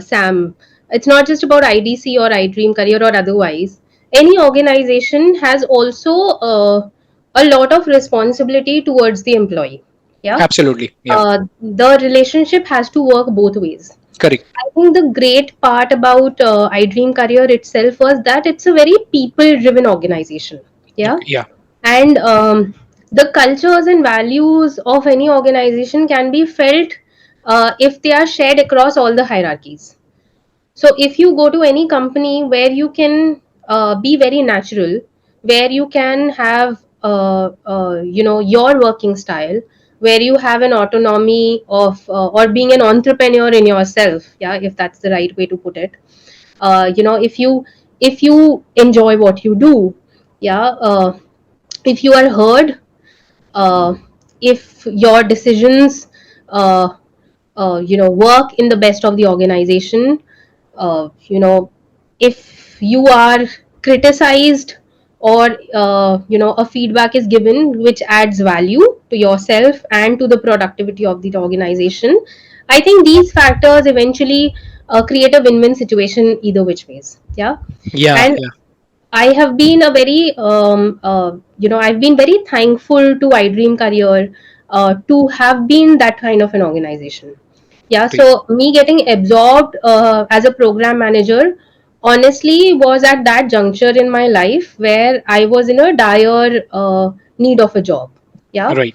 Sam, it's not just about IDC or iDream Career or otherwise. Any organization has also a lot of responsibility towards the employee. Yeah, Absolutely. Yeah. the relationship has to work both ways. Correct. I think the great part about iDream Career itself was that it's a very people-driven organization. Yeah. Okay. Yeah. And the cultures and values of any organization can be felt if they are shared across all the hierarchies. So if you go to any company where you can be very natural, where you can have your working style, where you have an autonomy of or being an entrepreneur in yourself, yeah, if that's the right way to put it. If you enjoy what you do, yeah, if you are heard, uh, if your decisions work in the best of the organization, uh, you know if you are criticized, or a feedback is given which adds value to yourself and to the productivity of the organization, I think these factors eventually create a win-win situation either which ways. Yeah. Yeah. And Yeah. I have been a very, I've been very thankful to iDream Career to have been that kind of an organization. Yeah, Great. so me getting absorbed as a program manager honestly was at that juncture in my life where I was in a dire need of a job. Yeah. Right.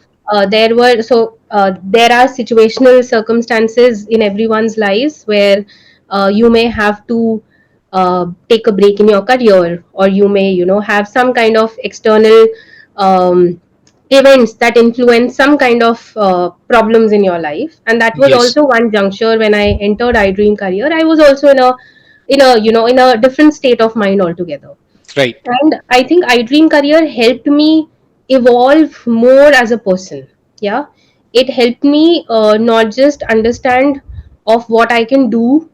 There are situational circumstances in everyone's lives where you may have to take a break in your career, or you may have some kind of external um, events that influence some kind of problems in your life. And that was Yes. also one juncture when I entered iDream Career. I was also in a different state of mind altogether. Right. And I think iDream Career helped me evolve more as a person. Yeah. It helped me not just understand of what I can do.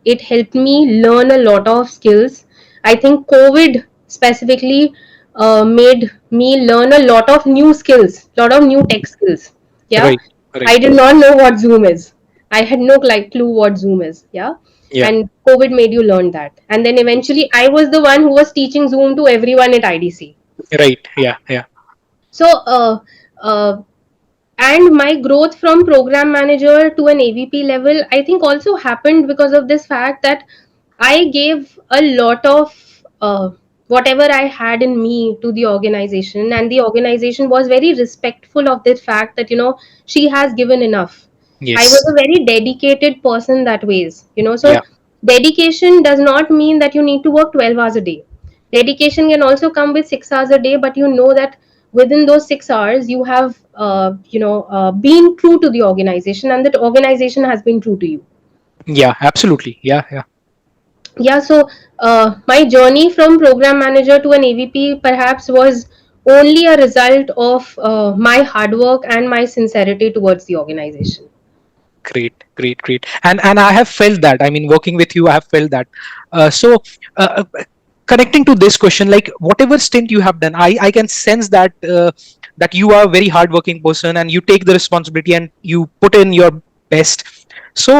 It helped me learn a lot of skills. I think COVID specifically made me learn a lot of new skills, lot of new tech skills. Yeah. Right. Right. I did not know what Zoom is. I had no clue what Zoom is. Yeah. Yeah. And COVID made you learn that. And then eventually I was the one who was teaching Zoom to everyone at IDC. Right. Yeah. Yeah. So uh, and my growth from program manager to an AVP level, I think, also happened because of this fact that I gave a lot of whatever I had in me to the organization, and the organization was very respectful of this fact that she has given enough. I was Yes. a very dedicated person that ways, Yeah. so dedication does not mean that you need to work 12 hours a day. Dedication can also come with 6 hours a day, but you know that within those 6 hours you have been true to the organization, and that organization has been true to you. Yeah. Absolutely. Yeah. Yeah. Yeah. So my journey from program manager to an AVP perhaps was only a result of my hard work and my sincerity towards the organization. Great. Great. Great. And I have felt that. I mean, working with you, I have felt that. So. Connecting to this question, like whatever stint you have done, I can sense that that you are a very hardworking person and you take the responsibility and you put in your best. So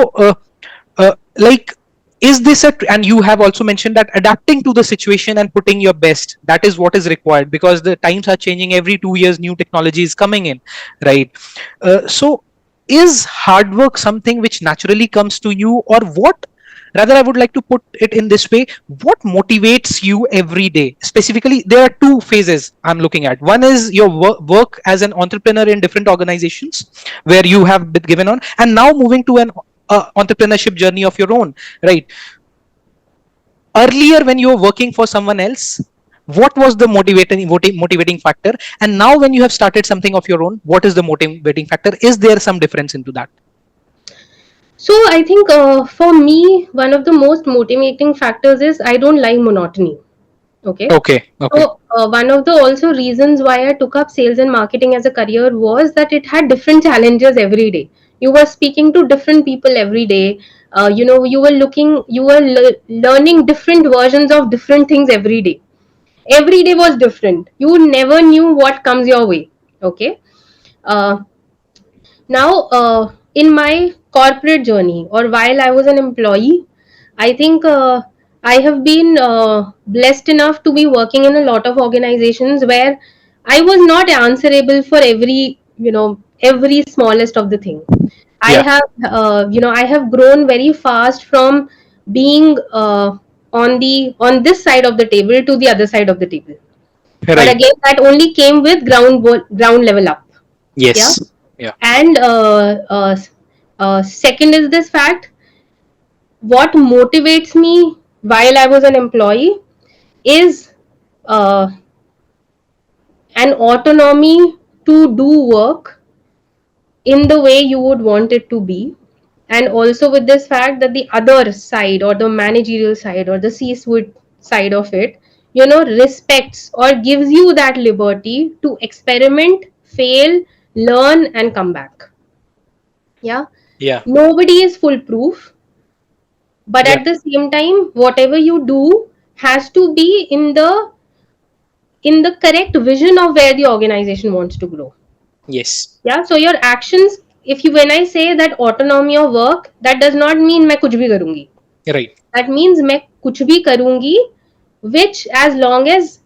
like, is this and you have also mentioned that adapting to the situation and putting your best, that is what is required, because the times are changing. Every 2 years new technology is coming in, right? So is hard work something which naturally comes to you, or what? Rather, I would like to put it in this way: what motivates you every day? Specifically, there are two phases I'm looking at. One is your work as an entrepreneur in different organizations where you have been given on, and now moving to an entrepreneurship journey of your own, right? Earlier, when you were working for someone else, what was the motivating factor, and now when you have started something of your own, what is the motivating factor? Is there some difference into that? So I think for me, one of the most motivating factors is I don't like monotony. Okay. Okay. Okay. So one of the also reasons why I took up sales and marketing as a career was that it had different challenges every day. You were speaking to different people every day. You were learning different versions of different things every day. Every day was different. You never knew what comes your way. Okay. Uh, Now, in my corporate journey, or while I was an employee, I think I have been blessed enough to be working in a lot of organizations where I was not answerable for every smallest of the thing. Yeah. I have grown very fast from being on this side of the table to the other side of the table. But Right. again, that only came with ground level up. Yeah. Yes. Yeah. And second is this fact: what motivates me while I was an employee is uh, an autonomy to do work in the way you would want it to be, and also with this fact that the other side or the managerial side or the C-suite side of it, respects or gives you that liberty to experiment, fail, learn, and come back. Yeah. Yeah. Nobody is foolproof, but Yeah. at the same time, whatever you do has to be in the correct vision of where the organization wants to grow. Yes. Yeah. So your actions, if you when I say that autonomy of work, that does not mean मैं कुछ भी करूंगी. Right. That means मैं कुछ भी करूंगी, which as long as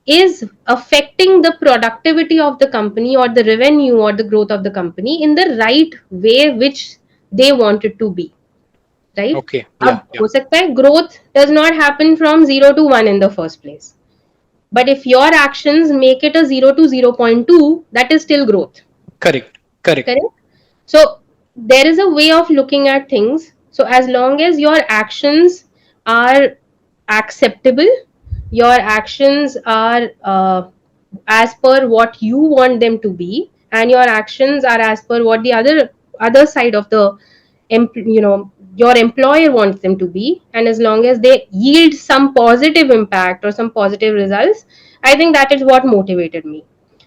is affecting the productivity of the company or the revenue or the growth of the company in the right way which they want it to be. Right. Okay. अब Yeah. Yeah. हो सकता है growth does not happen from 0 to 1 in the first place. But if your actions make it a 0 to 0.2, that is still growth. Correct. Correct. Correct? So there is a way of looking at things. So as long as your actions are acceptable, your actions are as per what you want them to be, and your actions are as per what the other side of the your employer wants them to be, and as long as they yield some positive impact or some positive results, I think that is what motivated me.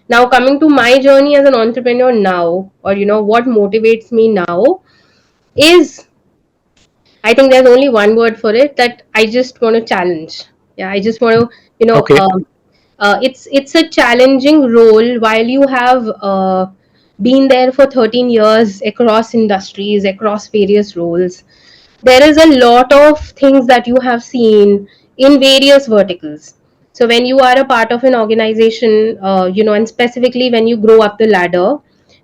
Now coming to my journey as an entrepreneur now, or what motivates me now is, I think there's only one word for it, that I just want to challenge. Yeah, I just want to, Okay. it's a challenging role while you have been there for 13 years across industries, across various roles. There is a lot of things that you have seen in various verticals. So when you are a part of an organization, and specifically when you grow up the ladder,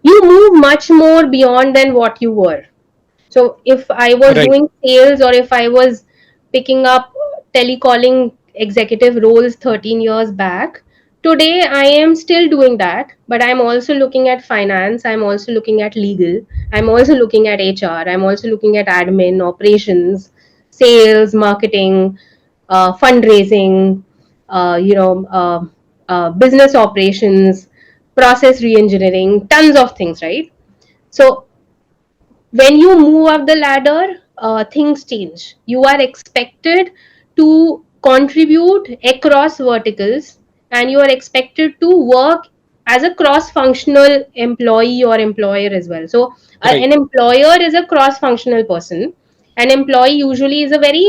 you move much more beyond than what you were. So if I was Right. doing sales, or if I was picking up telecalling executive roles 13 years back, today I am still doing that, but I'm also looking at finance, I'm also looking at legal, I'm also looking at HR, I'm also looking at admin, operations, sales, marketing, fundraising, business operations, process re-engineering, tons of things, right? So when you move up the ladder, things change. You are expected to contribute across verticals, and you are expected to work as a cross functional employee or employer as well. So Right. an employer is a cross functional person. An employee usually is a very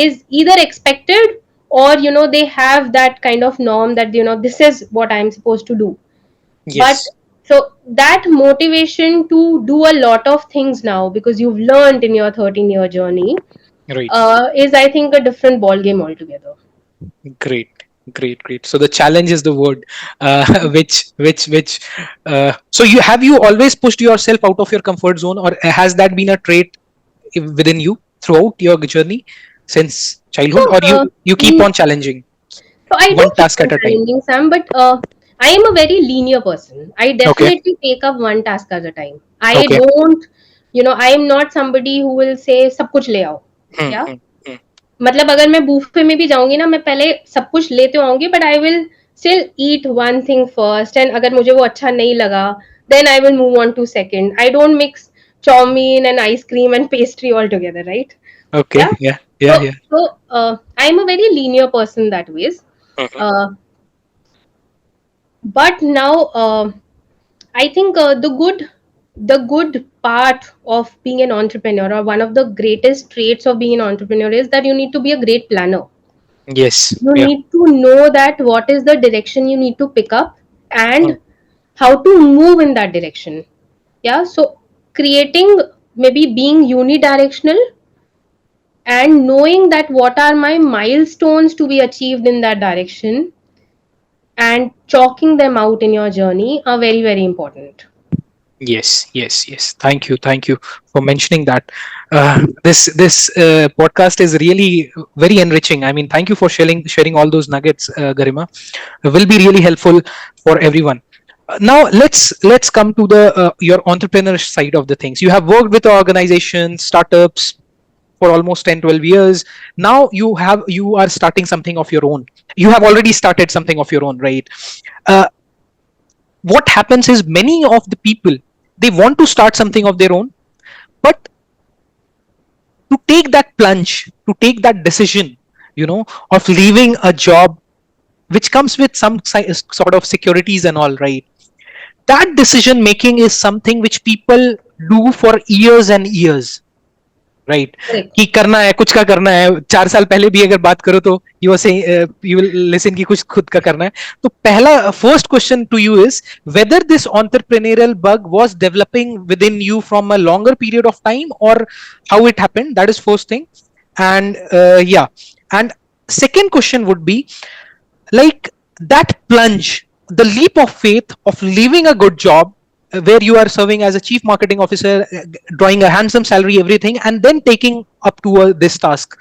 is either expected, or they have that kind of norm that this is what I'm supposed to do. But Yes. so that motivation to do a lot of things now, because you've learned in your 13-year journey, Right. is I think a different ball game altogether. Great. Great. Great. So the challenge is the word, which. So you always pushed yourself out of your comfort zone, or has that been a trait within you throughout your journey since So, childhood, or you keep on challenging so I do one keep task on at a time? challenging Sam, but I am a very linear person. I Okay. definitely take up one task at a time. I Okay. don't, I am not somebody who will say सब कुछ ले आओ. Hmm, Yeah. hmm, hmm. मतलब अगर मैं buffet में भी जाऊंगी ना, मैं पहले सब कुछ लेते आऊंगी, but I will still eat one thing first, and अगर मुझे वो अच्छा नहीं लगा, then I will move on to second. I don't mix chow mein and ice cream and pastry all together, right? Okay. Yeah. Yeah. Yeah. So, Yeah. I am a very linear person that ways. Mhm. Uh, but now, I think the good part of being an entrepreneur, or one of the greatest traits of being an entrepreneur, is that you need to be a great planner. Yes. You Yeah. need to know that what is the direction you need to pick up, Hmm. and how to move in that direction. Yeah. So creating, maybe being unidirectional, and knowing that what are my milestones to be achieved in that direction, and chalking them out in your journey are very, very important. Yes, yes, yes. Thank you for mentioning that. This podcast is really very enriching. I mean, thank you for sharing all those nuggets, Garima. It will be really helpful for everyone. Now let's come to the your entrepreneur side of the things. You have worked with organizations, startups for almost 10, 12 years. Now you are starting something of your own. You have already started something of your own, right? Uh, what happens is many of the people, they want to start something of their own, but to take that plunge, to take that decision, of leaving a job which comes with some sort of securities and all, right? That decision making is something which people do for years and years, right Correct. कि करना है, कुछ का करना है। 4 साल पहले भी अगर बात करो तो you are saying you will listen कि कुछ खुद का करना है। तो पहला first question to you is whether this entrepreneurial bug was developing within you from a longer period of time or how it happened. That is first thing. And yeah, and second question would be like that plunge, the leap of faith of leaving a good job, where you are serving as a chief marketing officer, drawing a handsome salary, everything, and then taking up to this task.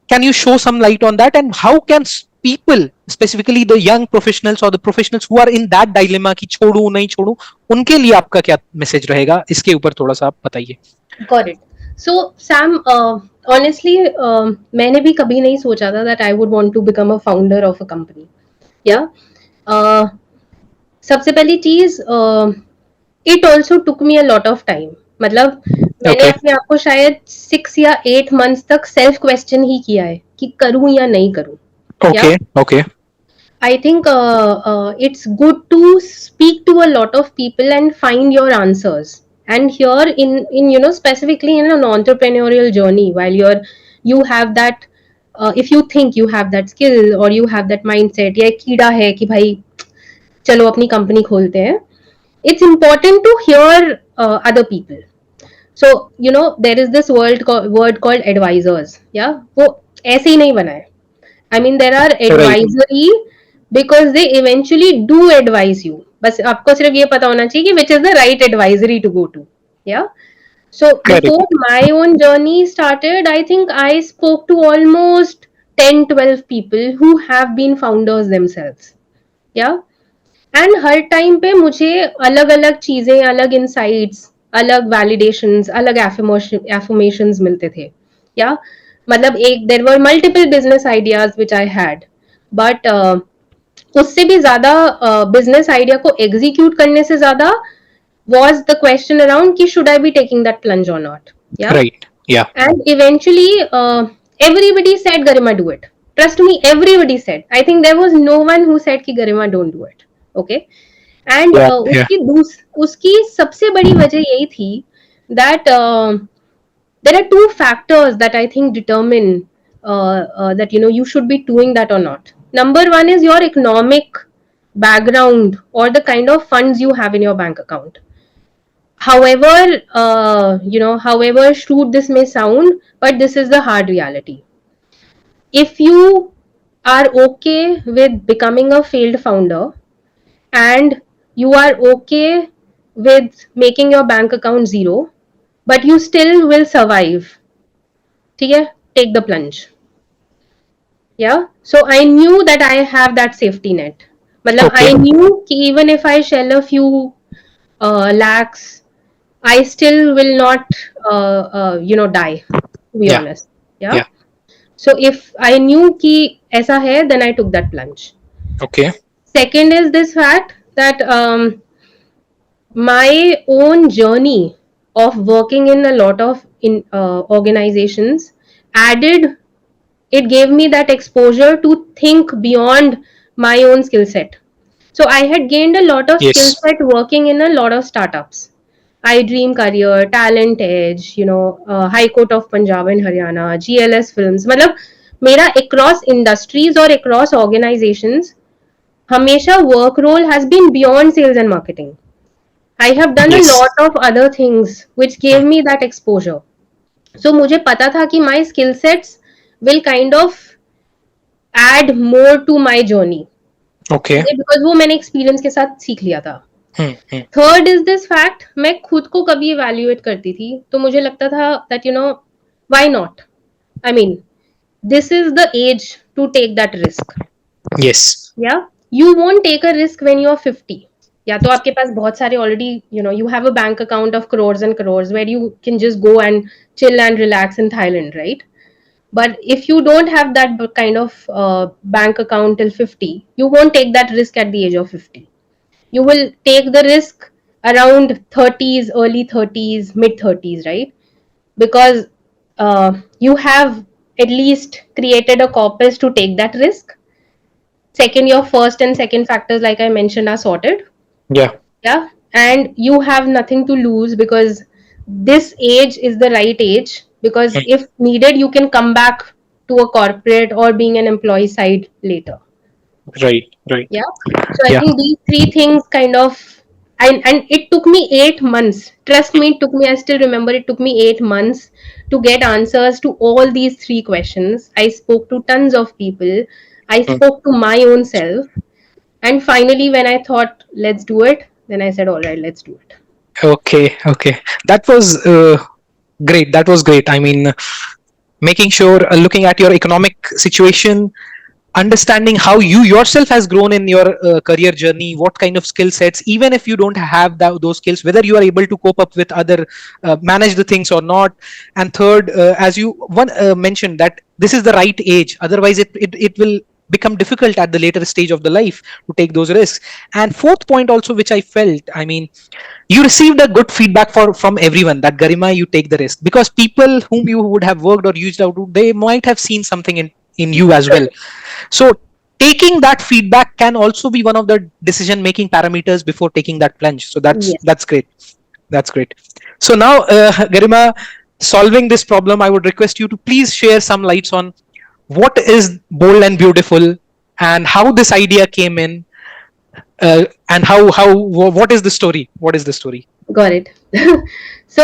Can you show some light on that? And how can people, specifically the young professionals or the professionals who are in that dilemma कि छोड़ू नहीं छोड़ू, उनके लिए आपका क्या message रहेगा, इसके ऊपर थोड़ा सा आप बताइए। Got it. So, Sam, honestly, मैंने भी कभी नहीं सोचा था that I would want to become a founder of a company. Yeah. Uh, सबसे पहली चीज, it also took me a lot of time. मतलब मैंने Okay. अपने आप को शायद 6 या 8 months तक सेल्फ क्वेश्चन ही किया है कि करूं या नहीं करूं. या Okay. Okay. I think it's good to speak to a lot of people and find your answers. And here, in specifically in an entrepreneurial journey, while you have that, if you think you have that skill or you have that mindset, या एक कीड़ा है कि भाई चलो अपनी company खोलते हैं. It's important to hear other people. So there is this word called advisors. Yeah, वो ऐसे ही नहीं बना है. I mean, there are Right. advisory because they eventually do advise you. बस आपको सिर्फ ये पता होना चाहिए कि which is the right advisory to go to. Yeah. So Correct. before my own journey started, I think I spoke to almost 10, 12 people who have been founders themselves. Yeah. And her time पे मुझे अलग अलग चीजें, अलग insights, अलग validations, अलग affirmations मिलते थे. या मतलब एक there were multiple business ideas which I had, but उससे भी ज्यादा बिजनेस आइडिया को एग्जीक्यूट करने से ज्यादा was the question around ki should I be taking that plunge or not. Yeah. Right. Yeah. And eventually everybody said Garima do it. Trust me, everybody said. I think there was no one who said ki Garima don't do it. Okay. And Yeah. Yeah. उसकी सबसे बड़ी वजह यही थी that there are two factors that I think determine that you should be doing that or not. Number one is your economic background or the kind of funds you have in your bank account. However, however shrewd this may sound, but this is the hard reality. If you are okay with becoming a failed founder and you are okay with making your bank account zero, but you still will survive, ठीक है, take the plunge. Yeah. So I knew that I have that safety net. मतलब Okay. I knew कि even if I shell a few lakhs, I still will not die, to be Yeah. honest. Yeah. Yeah. So if I knew कि ऐसा है, then I took that plunge. Okay. Second is this fact that my own journey of working in a lot of organizations added, it gave me that exposure to think beyond my own skill set. So I had gained a lot of skill Yes. set working in a lot of startups. I Dream Career, Talent Edge, High Court of Punjab and Haryana, GLS Films. मतलब मेरा across industries or across organizations, हमेशा work role has been beyond sales and marketing. I have done a Yes. lot of other things which gave me that exposure. So मुझे पता था कि my skill sets will kind of add more to my journey. Okay. Okay, because वो मैंने experience के साथ सीख लिया था. Hmm. Third is this fact, मैं खुद को कभी इवेल्युएट करती थी तो मुझे लगता था that why not, I mean this is the age to take that risk. Yes. या you won't take a risk when you are 50. या तो आपके पास बहुत सारे already you have a bank account of crores and crores where you can just go and chill and relax in Thailand, right? But if you don't have that kind of bank account till 50, you won't take that risk at the age of 50. You will take the risk around 30s, early 30s, mid 30s, right? Because you have at least created a corpus to take that risk. Second, your first and second factors, like I mentioned, are sorted. Yeah. Yeah. And you have nothing to lose because this age is the right age. Because Hmm. if needed, you can come back to a corporate or being an employee side later. Right. Right. Yeah. So I Yeah. think these three things kind of, and it took me 8 months. Trust me, it took me, I still remember it took me 8 months to get answers to all these three questions. I spoke to tons of people. I Hmm. spoke to my own self. And finally, when I thought, let's do it, then I said, all right, let's do it. Okay. Okay. That was great. That was great. I mean, making sure, looking at your economic situation, understanding how you yourself has grown in your career journey, what kind of skill sets, even if you don't have those skills, whether you are able to cope up with other, manage the things or not. And third, as you one mentioned, that this is the right age, otherwise it will become difficult at the later stage of the life to take those risks. And fourth point also, which I felt, I mean, you received a good feedback from everyone, that Garima, you take the risk, because people whom you would have worked or used out to, they might have seen something in you as well. So taking that feedback can also be one of the decision making parameters before taking that plunge. So Yes, that's great. That's great. So now, Garima, solving this problem, I would request you to please share some lights on what is Bold and Beautiful, and how this idea came in, and how what is the story? What is the story? got it. So,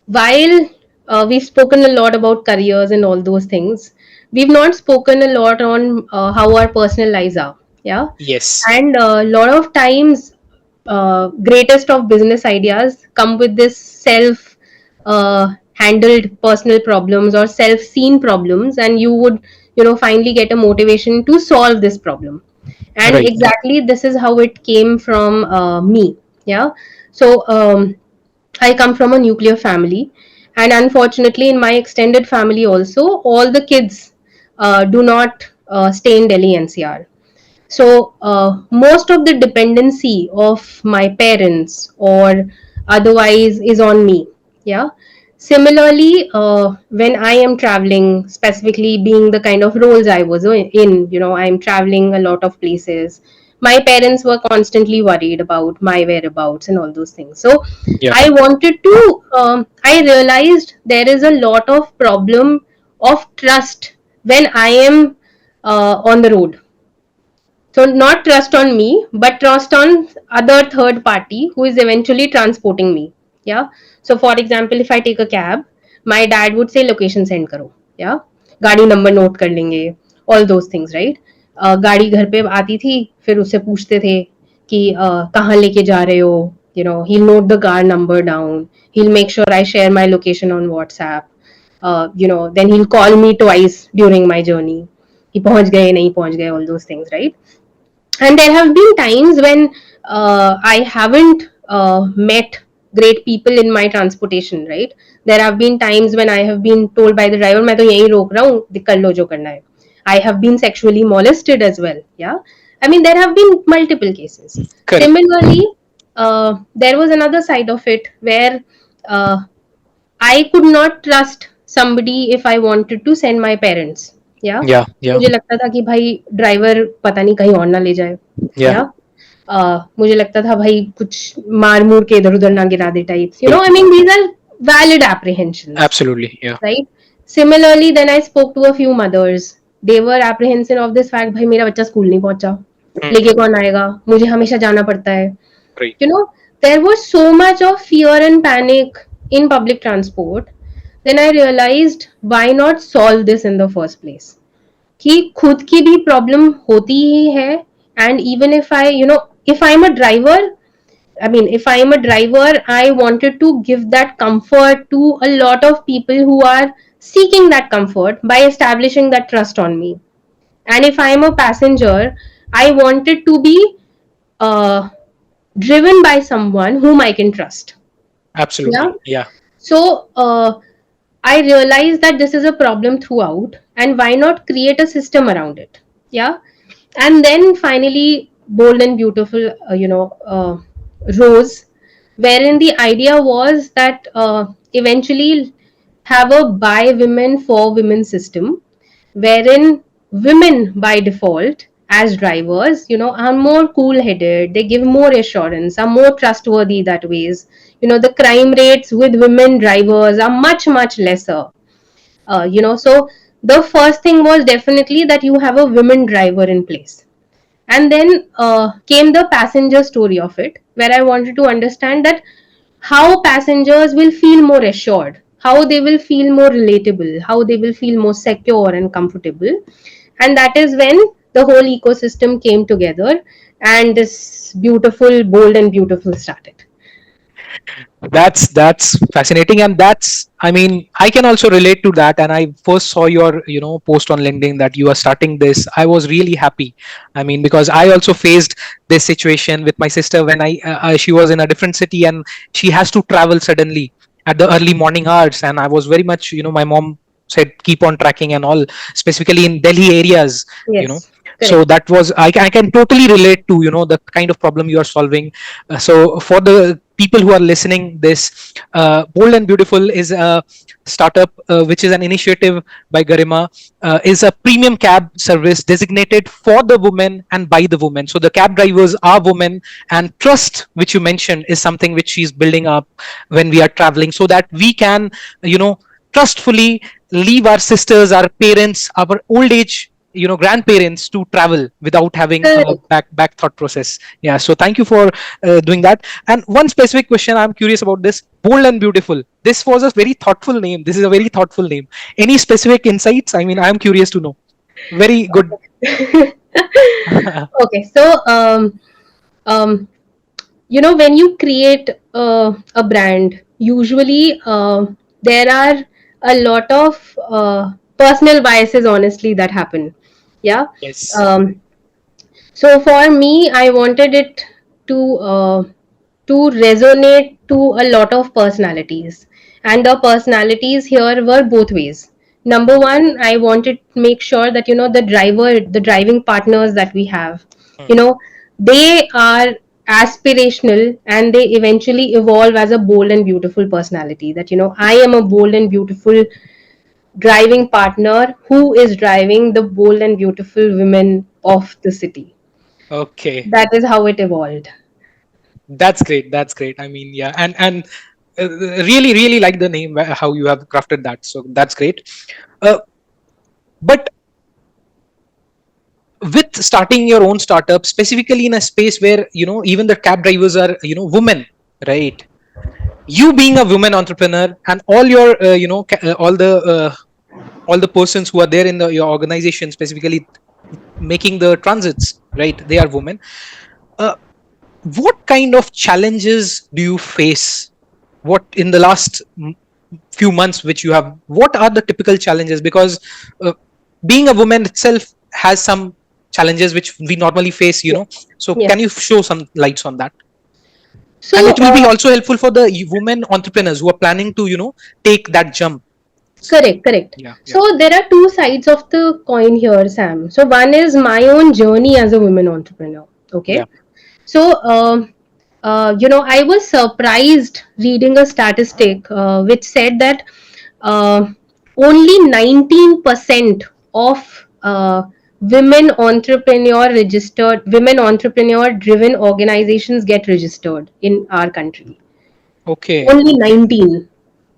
while we've spoken a lot about careers and all those things, we've not spoken a lot on how our personal lives are. Yeah. Yes. And a lot of times, greatest of business ideas come with this self handled personal problems or self seen problems, and you would, finally get a motivation to solve this problem. And Right. exactly this is how it came from me. Yeah. So, I come from a nuclear family, and unfortunately, in my extended family also, all the kids do not stay in Delhi NCR. So, most of the dependency of my parents or otherwise is on me. Yeah. Similarly, when I am traveling, specifically being the kind of roles I was in, I'm traveling a lot of places. My parents were constantly worried about my whereabouts and all those things. So, Yeah. I realized there is a lot of problem of trust when I am on the road. So not trust on me, but trust on other third party who is eventually transporting me. Yeah. So for example, if I take a cab, my dad would say location send karo. Yeah. गाड़ी number note कर लेंगे, all those things, right? गाड़ी घर पे आती थी, फिर उससे पूछते थे कि कहाँ लेके जा रहे हो. He'll note the car number down. He'll make sure I share my location on WhatsApp. Then he'll call me twice during my journey. कि पहुंच गए नहीं पहुंच गए, all those things, right? And there have been times when I haven't met great people in my transportation, right? There have been times when I have been told by the driver, मैं तो यहीं रोक रहा हूँ, कर लो जो करना है. I have been sexually molested as well. Yeah. I mean, there have been multiple cases. Correct. Similarly, there was another side of it where uh, I could not trust somebody if I wanted to send my parents. Yeah. Yeah. Yeah. मुझे लगता था कि भाई driver पता नहीं कहीं और ना ले जाए. Yeah. या मुझे लगता था भाई कुछ मार मूर के इधर उधर ना गिरा दे types. I mean these are valid apprehensions, Absolutely. Yeah. right? Similarly, then I spoke to a few mothers. They were apprehensive of this fact, भाई मेरा बच्चा स्कूल नहीं पहुंचा, Hmm. लेके कौन आएगा, मुझे हमेशा जाना पड़ता है. Right. There was so much of fear and panic in public transport. Then I realized, why not solve this in the first place? कि खुद की भी प्रॉब्लम होती ही है. And even if I you know if I am a driver, I mean, if I am a driver, I wanted to give that comfort to a lot of people who are seeking that comfort by establishing that trust on me. And if I am a passenger, I wanted to be uh, driven by someone whom I can trust. Yeah. Absolutely. Yeah. So I realized that this is a problem throughout, and why not create a system around it? Yeah. And then finally, Bold and Beautiful, rose, wherein the idea was that eventually have a by women for women system, wherein women by default as drivers, are more cool headed, they give more assurance, are more trustworthy that ways. The crime rates with women drivers are much much lesser. So the first thing was definitely that you have a women driver in place. And then came the passenger story of it, where I wanted to understand that how passengers will feel more assured, how they will feel more relatable, how they will feel more secure and comfortable. And that is when the whole ecosystem came together, and this beautiful, bold, and beautiful started. That's fascinating, and that's, I mean, I can also relate to that. And I first saw your post on LinkedIn that you are starting this. I was really happy. I mean, because I also faced this situation with my sister when she was in a different city and she has to travel suddenly at the early morning hours. And I was very much, my mom said keep on tracking and all, specifically in Delhi areas, you know Yes, so correct. that was, I can totally relate to the kind of problem you are solving. So for the people who are listening this, Bold and Beautiful is a startup, which is an initiative by Garima, is a premium cab service designated for the women and by the women. So the cab drivers are women, and trust, which you mentioned, is something which she's building up when we are traveling, so that we can, you know trustfully leave our sisters, our parents, our old age, grandparents, to travel without having a Correct. back thought process. Yeah, so thank you for doing that. And one specific question I'm curious about: this Bold and Beautiful, this was a very thoughtful name, this is a very thoughtful name. Any specific insights? I mean, I'm curious to know. Very good. Okay. Okay. So, when you create a brand, usually there are a lot of personal biases, honestly, that happen. Yeah. Yes. Um, so for me, I wanted it to uh, to resonate to a lot of personalities, and the personalities here were both ways. Number one, I wanted to make sure that the driving partners that we have, Hmm. you know, they are aspirational, and they eventually evolve as a bold and beautiful personality. That I am a bold and beautiful driving partner who is driving the bold and beautiful women of the city. Okay, That is how it evolved. that's great, that's great. I mean, yeah, and really really like the name, how you have crafted that, so that's great. But with starting your own startup, specifically in a space where even the cab drivers are women, right? You being a woman entrepreneur, and all your all the persons who are there in your organization, specifically making the transits, right, they are women. uh, what kind of challenges do you face? What in the last few months which you have, what are the typical challenges? Because uh, being a woman itself has some challenges which we normally face, Yes. so can you Yes. show some lights on that? And So, it will be also helpful for the women entrepreneurs who are planning to take that jump. correct, correct. Yeah, yeah, So there are two sides of the coin here, Sam. So one is my own journey as a women entrepreneur. yeah. Okay. So, I was surprised reading a statistic which said that uh, only 19% of women entrepreneur driven organizations get registered in our country. Okay. Only 19.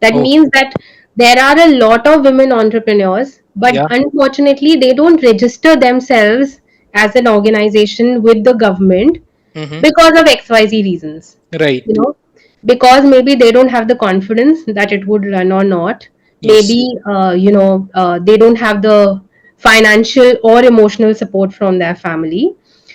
That Oh, means that there are a lot of women entrepreneurs, but yeah. unfortunately, they don't register themselves as an organization with the government Hmm. because of XYZ reasons. Right. You know, because maybe they don't have the confidence that it would run or not. Yes. Maybe, they don't have the financial or emotional support from their family.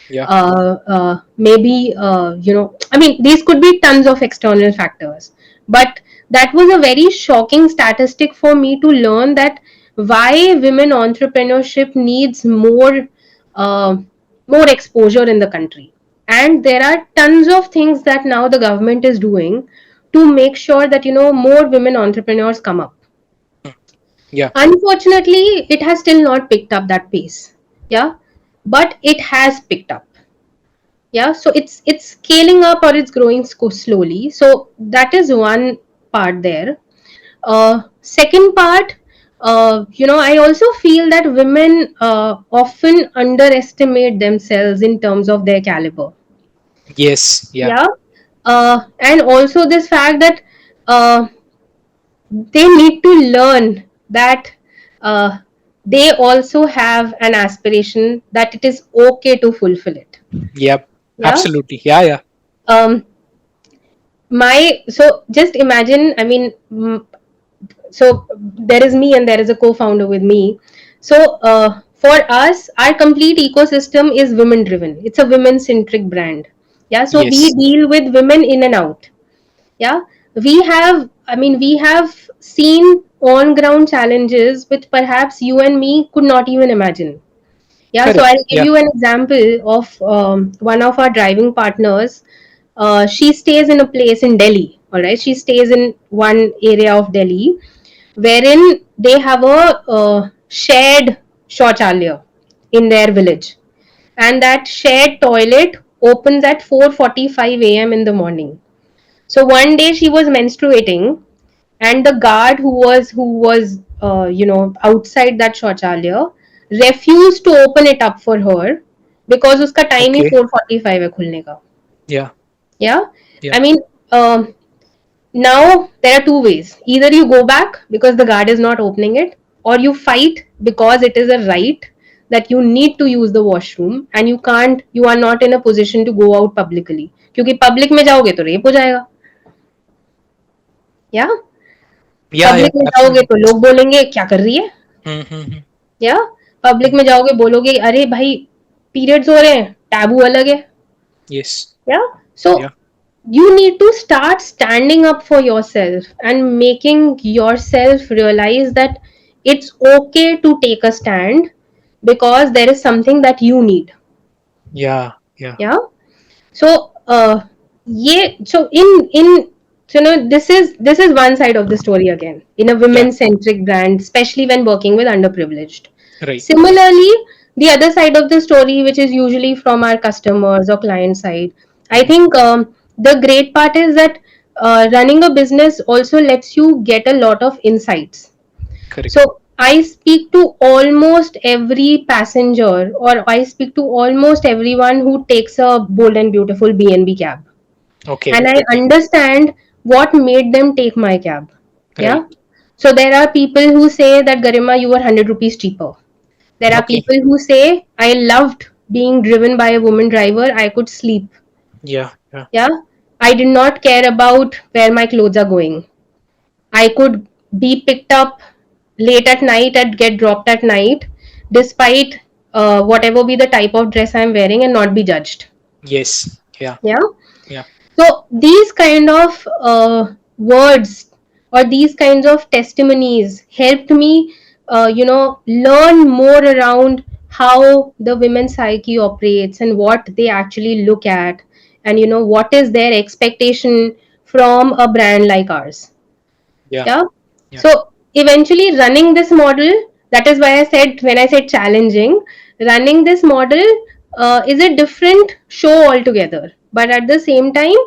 Yeah. Maybe I mean, these could be tons of external factors, but that was a very shocking statistic for me to learn, that why women entrepreneurship needs uh, more exposure in the country. And there are tons of things that now the government is doing to make sure that more women entrepreneurs come up. Mm. Yeah. Unfortunately, it has still not picked up that pace. Yeah, but it has picked up. Yeah, so it's scaling up, or it's growing slowly. So that is one part there. Second part, I also feel that women often underestimate themselves in terms of their caliber. Yes. Yeah. Yeah, and also this fact that uh, they need to learn that uh, they also have an aspiration, that it is okay to fulfill it. Yep. Yeah. Absolutely. Yeah. Yeah. um my So just imagine, I mean, so there is me and there is a co-founder with me. So for us, our complete ecosystem is women driven. It's a women centric brand. Yeah, so we Yes. deal with women in and out. Yeah, we have seen on ground challenges which perhaps you and me could not even imagine. Yeah, so Correct. I'll give Yeah. you an example of one of our driving partners. She stays in a place in Delhi. All right, she stays in one area of Delhi wherein they have a shared shauchalaya in their village, and that shared toilet opens at 4:45 a.m. in the morning. So one day she was menstruating, and the guard who was outside that शौचालय refused to open it up for her because उसका time ही Okay. 4:45 है खुलने का. Yeah. Yeah, Yeah. I mean, now there are two ways: either you go back because the guard is not opening it, or you fight because it is a right that you need to use the washroom, and you are not in a position to go out publicly, क्योंकि public में जाओगे तो rape हो जाएगा. Yeah, Yeah. Yeah. Public में जाओगे Absolutely. तो लोग बोलेंगे क्या कर रही है. Mm-hmm. या पब्लिक में जाओगे बोलोगे अरे भाई पीरियड्स हो रहे हैं, टैबू अलग है. Yes. या सो Yeah. you need to start standing up for yourself and making yourself realize that it's okay to take a stand because there is something that you need. Yeah. Yeah. Yeah. So yeah, so in so this is one side of the story again, in a Yeah. women centric brand, especially when working with underprivileged. Right. Similarly, the other side of the story, which is usually from our customers or client side, I Mm. think the great part is that running a business also lets you get a lot of insights. Correct. So I speak to almost every passenger, or I speak to almost everyone who takes a bold and beautiful BNB cab, Okay. and I Okay. understand what made them take my cab. Right. Yeah. So there are people who say that Garima, you were 100 rupees cheaper. There are Okay. people who say I loved being driven by a woman driver. I could sleep. Yeah. Yeah. Yeah. I did not care about where my clothes are going. I could be picked up late at night and get dropped at night, despite whatever be the type of dress I'm wearing, and not be judged. Yes. Yeah. Yeah. Yeah. So these kind of words, or these kinds of testimonies helped me, learn more around how the women's psyche operates and what they actually look at, and what is their expectation from a brand like ours. Yeah. Yeah. Yeah. So eventually running this model, that is why I said, when I said challenging, running this model is a different show altogether, but at the same time,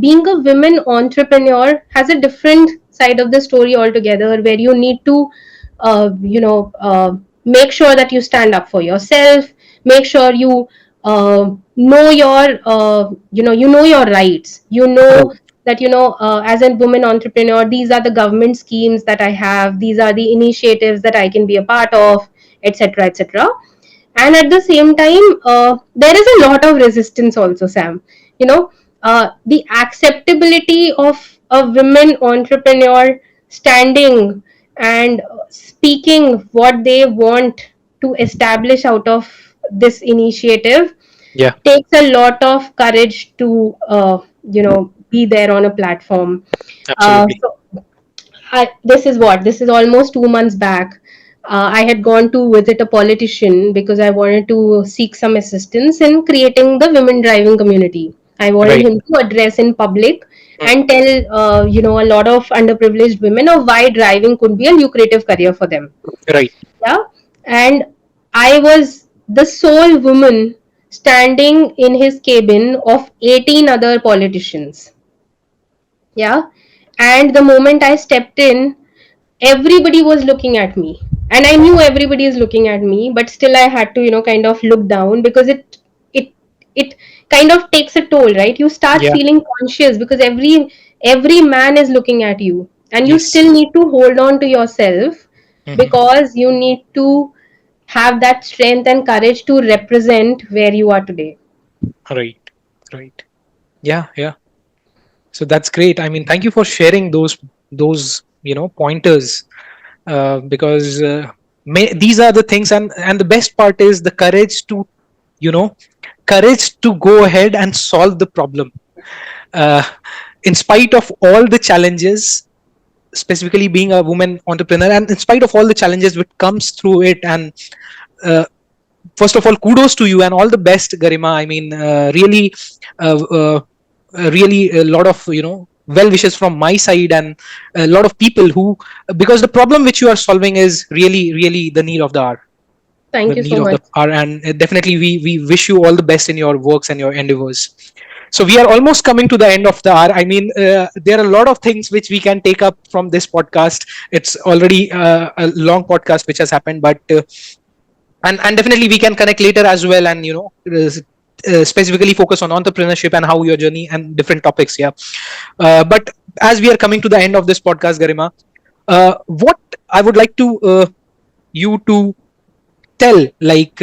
being a women entrepreneur has a different side of the story altogether, where you need to make sure that you stand up for yourself, make sure you know your you know your rights, Right. that as a woman entrepreneur, these are the government schemes that I have, these are the initiatives that I can be a part of, etc., etc. And at the same time, there is a lot of resistance also, Sam. The acceptability of a women entrepreneur standing and speaking what they want to establish out of this initiative Yeah, takes a lot of courage to be there on a platform. absolutely. So this is what, this is almost 2 months back. I had gone to visit a politician because I wanted to seek some assistance in creating the women driving community. I wanted Right. him to address in public Mhm. and tell a lot of underprivileged women of why driving could be a lucrative career for them. Right. Yeah, and I was the sole woman standing in his cabin of 18 other politicians. Yeah, and the moment I stepped in, everybody was looking at me, and I knew everybody is looking at me, but still I had to kind of look down, because it it kind of takes a toll, right? You start Yeah. feeling conscious because every man is looking at you, and you Yes. still need to hold on to yourself, Mhm. because you need to have that strength and courage to represent where you are today. Right. Right. Yeah. Yeah. So that's great. I mean, thank you for sharing those pointers, because these are the things, and the best part is the courage to you know courage to go ahead and solve the problem, uh, in spite of all the challenges, specifically being a woman entrepreneur, and in spite of all the challenges which comes through it. And uh, first of all, kudos to you and all the best, Garima. I mean, uh, uh, really a lot of well wishes from my side, and a lot of people who, because the problem which you are solving is really really the need of the hour, the Thank you need so of the much. hour. And definitely we wish you all the best in your works and your endeavors. So we are almost coming to the end of the hour. I mean, there are a lot of things which we can take up from this podcast. It's already a long podcast which has happened, but and definitely we can connect later as well, and specifically focus on entrepreneurship and how your journey and different topics. Yeah. But as we are coming to the end of this podcast, Garima, what I would like to you to tell, like,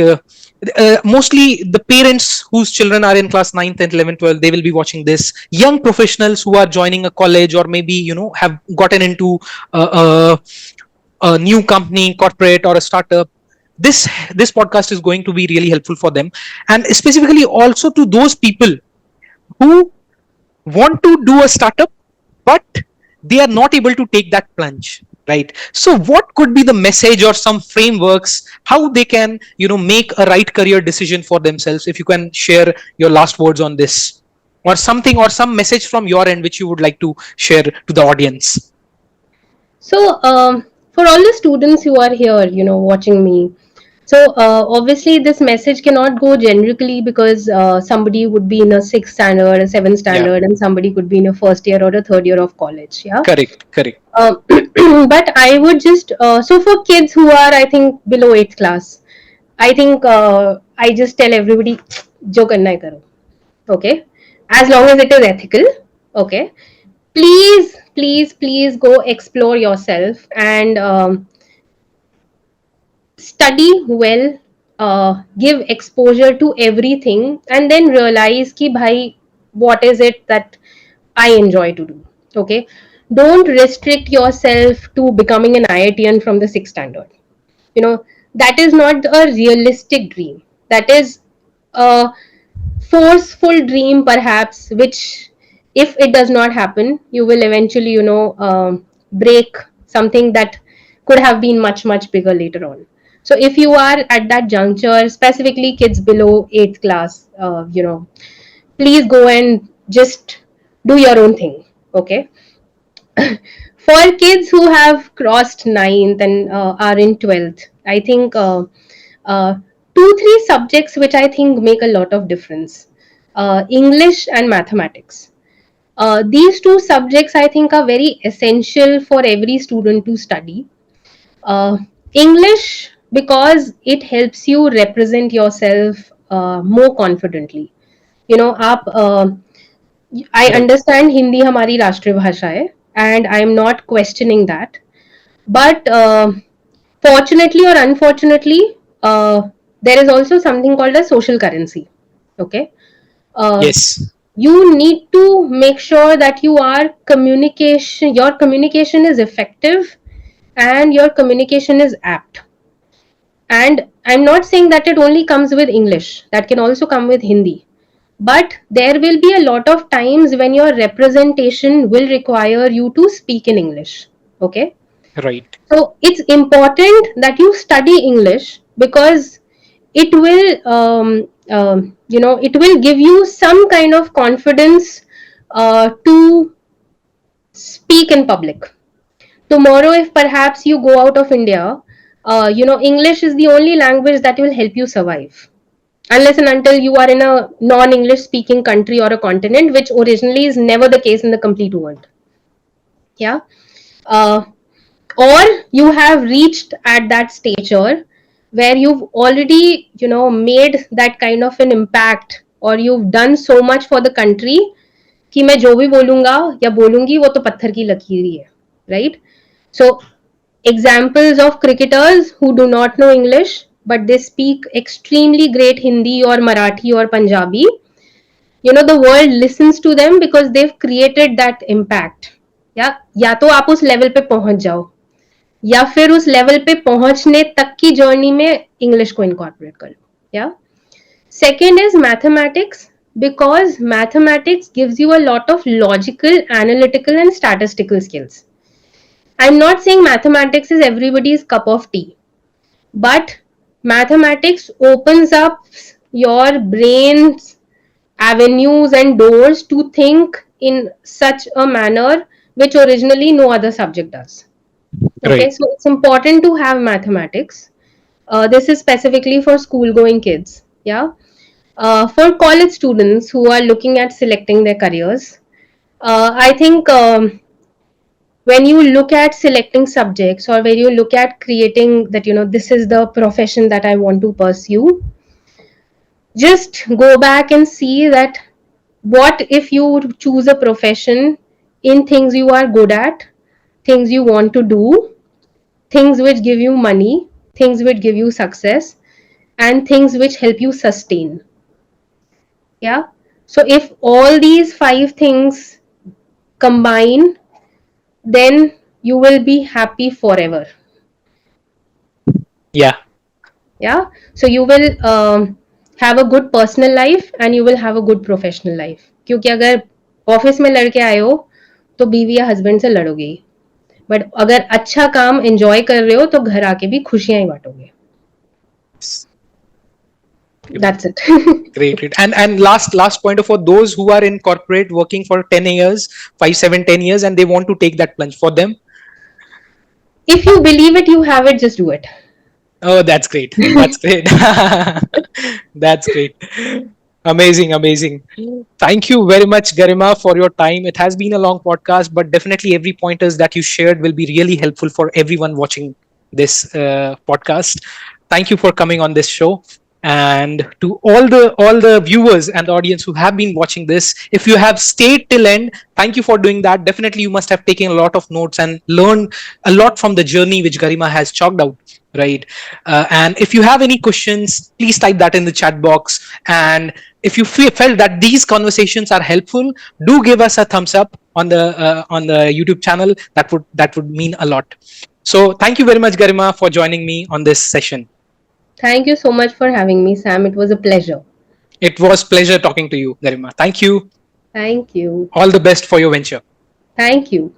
mostly the parents whose children are in class 9th and 11th 12th, they will be watching this, young professionals who are joining a college, or maybe have gotten into a new company, corporate, or a startup. This podcast is going to be really helpful for them, and specifically also to those people who want to do a startup, but they are not able to take that plunge, right? So what could be the message or some frameworks how they can make a right career decision for themselves? If you can share your last words on this, or something, or some message from your end which you would like to share to the audience. So, for all the students who are here, watching me, so obviously this message cannot go generically, because somebody would be in a sixth standard, a seventh Yeah. standard, and somebody could be in a first year or a third year of college. Yeah. Correct. Correct. Um, but I would just so for kids who are, I think, below eighth class, I think I just tell everybody, जो करना है करो. Okay, as long as it is ethical. Okay, please go explore yourself, and study well, give exposure to everything, and then realize ki bhai, what is it that I enjoy to do. Okay, don't restrict yourself to becoming an IITian from the sixth standard. you know that is not a realistic dream. That is a forceful dream, perhaps, which, if it does not happen, you will eventually break something that could have been much bigger later on. So if you are at that juncture, specifically kids below 8th class, please go and just do your own thing. Okay. For kids who have crossed ninth and are in 12th, I think uh, two three subjects which I think make a lot of difference: English and mathematics. These two subjects, I think, are very essential for every student to study. uh, English, because it helps you represent yourself more confidently. आप I Right. understand Hindi हमारी राष्ट्रीय भाषा है, and I am not questioning that. But fortunately or unfortunately, uh, there is also something called a social currency. Okay. uh, Yes. you need to make sure that your communication is effective, and your communication is apt. And I'm not saying that it only comes with English, that can also come with Hindi, but there will be a lot of times when your representation will require you to speak in English. Okay, Right. so it's important that you study English, because it will it will give you some kind of confidence to speak in public. Tomorrow, if perhaps you go out of India, English is the only language that will help you survive, unless and until you are in a non-English speaking country or a continent, which originally is never the case in the complete world. Yeah. uh, or you have reached at that stature where you've already made that kind of an impact, or you've done so much for the country कि मैं जो भी बोलूंगा या बोलूंगी वो तो पत्थर की लकीर ही है, right? So examples of cricketers who do not know English but they speak extremely great Hindi or Marathi or Punjabi, the world listens to them because they've created that impact. या तो आप उस लेवल पे पहुंच जाओ, या फिर उस लेवल पे पहुंचने तक की जर्नी में इंग्लिश को इनकॉर्पोरेट कर लो. या second is mathematics, because mathematics gives you a lot of logical, analytical and statistical skills. I'm not saying mathematics is everybody's cup of tea, but mathematics opens up your brain's avenues and doors to think in such a manner which originally no other subject does. Okay, Right. so it's important to have mathematics. This is specifically for school going kids. Yeah. For college students who are looking at selecting their careers, I think when you look at selecting subjects, or when you look at creating that, this is the profession that I want to pursue, just go back and see that what if you choose a profession in things you are good at, things you want to do, things which give you money, things which give you success, and things which help you sustain. Yeah. So if all these five things combine, then you will be happy forever. Yeah. Yeah. So you will have a good personal life and you will have a good professional life. क्योंकि अगर office में लड़के आए हो तो बीवी या husband से लड़ोगे ही, बट अगर अच्छा काम एंजॉय कर रहे हो तो घर आके भी खुशियां ही बांटोगे. Great. That's it. Great. Great. And last pointer for those who are in corporate working for 10 years, 5, 7, 10 years, and they want to take that plunge for them. If you believe it, you have it, just do it. Oh, that's great. That's great. That's great. Amazing, amazing. Thank you very much, Garima, for your time. It has been a long podcast, but definitely every pointers that you shared will be really helpful for everyone watching this podcast. Thank you for coming on this show. And to all the viewers and the audience who have been watching this, if you have stayed till end, thank you for doing that. Definitely you must have taken a lot of notes and learned a lot from the journey which Garima has chalked out, right? And if you have any questions, please type that in the chat box. And if you felt that these conversations are helpful, do give us a thumbs up on the YouTube channel. That would mean a lot. So thank you very much, Garima, for joining me on this session. Thank you so much for having me, Sam. It was a pleasure. It was pleasure talking to you, Garima. Thank you. Thank you. All the best for your venture. Thank you.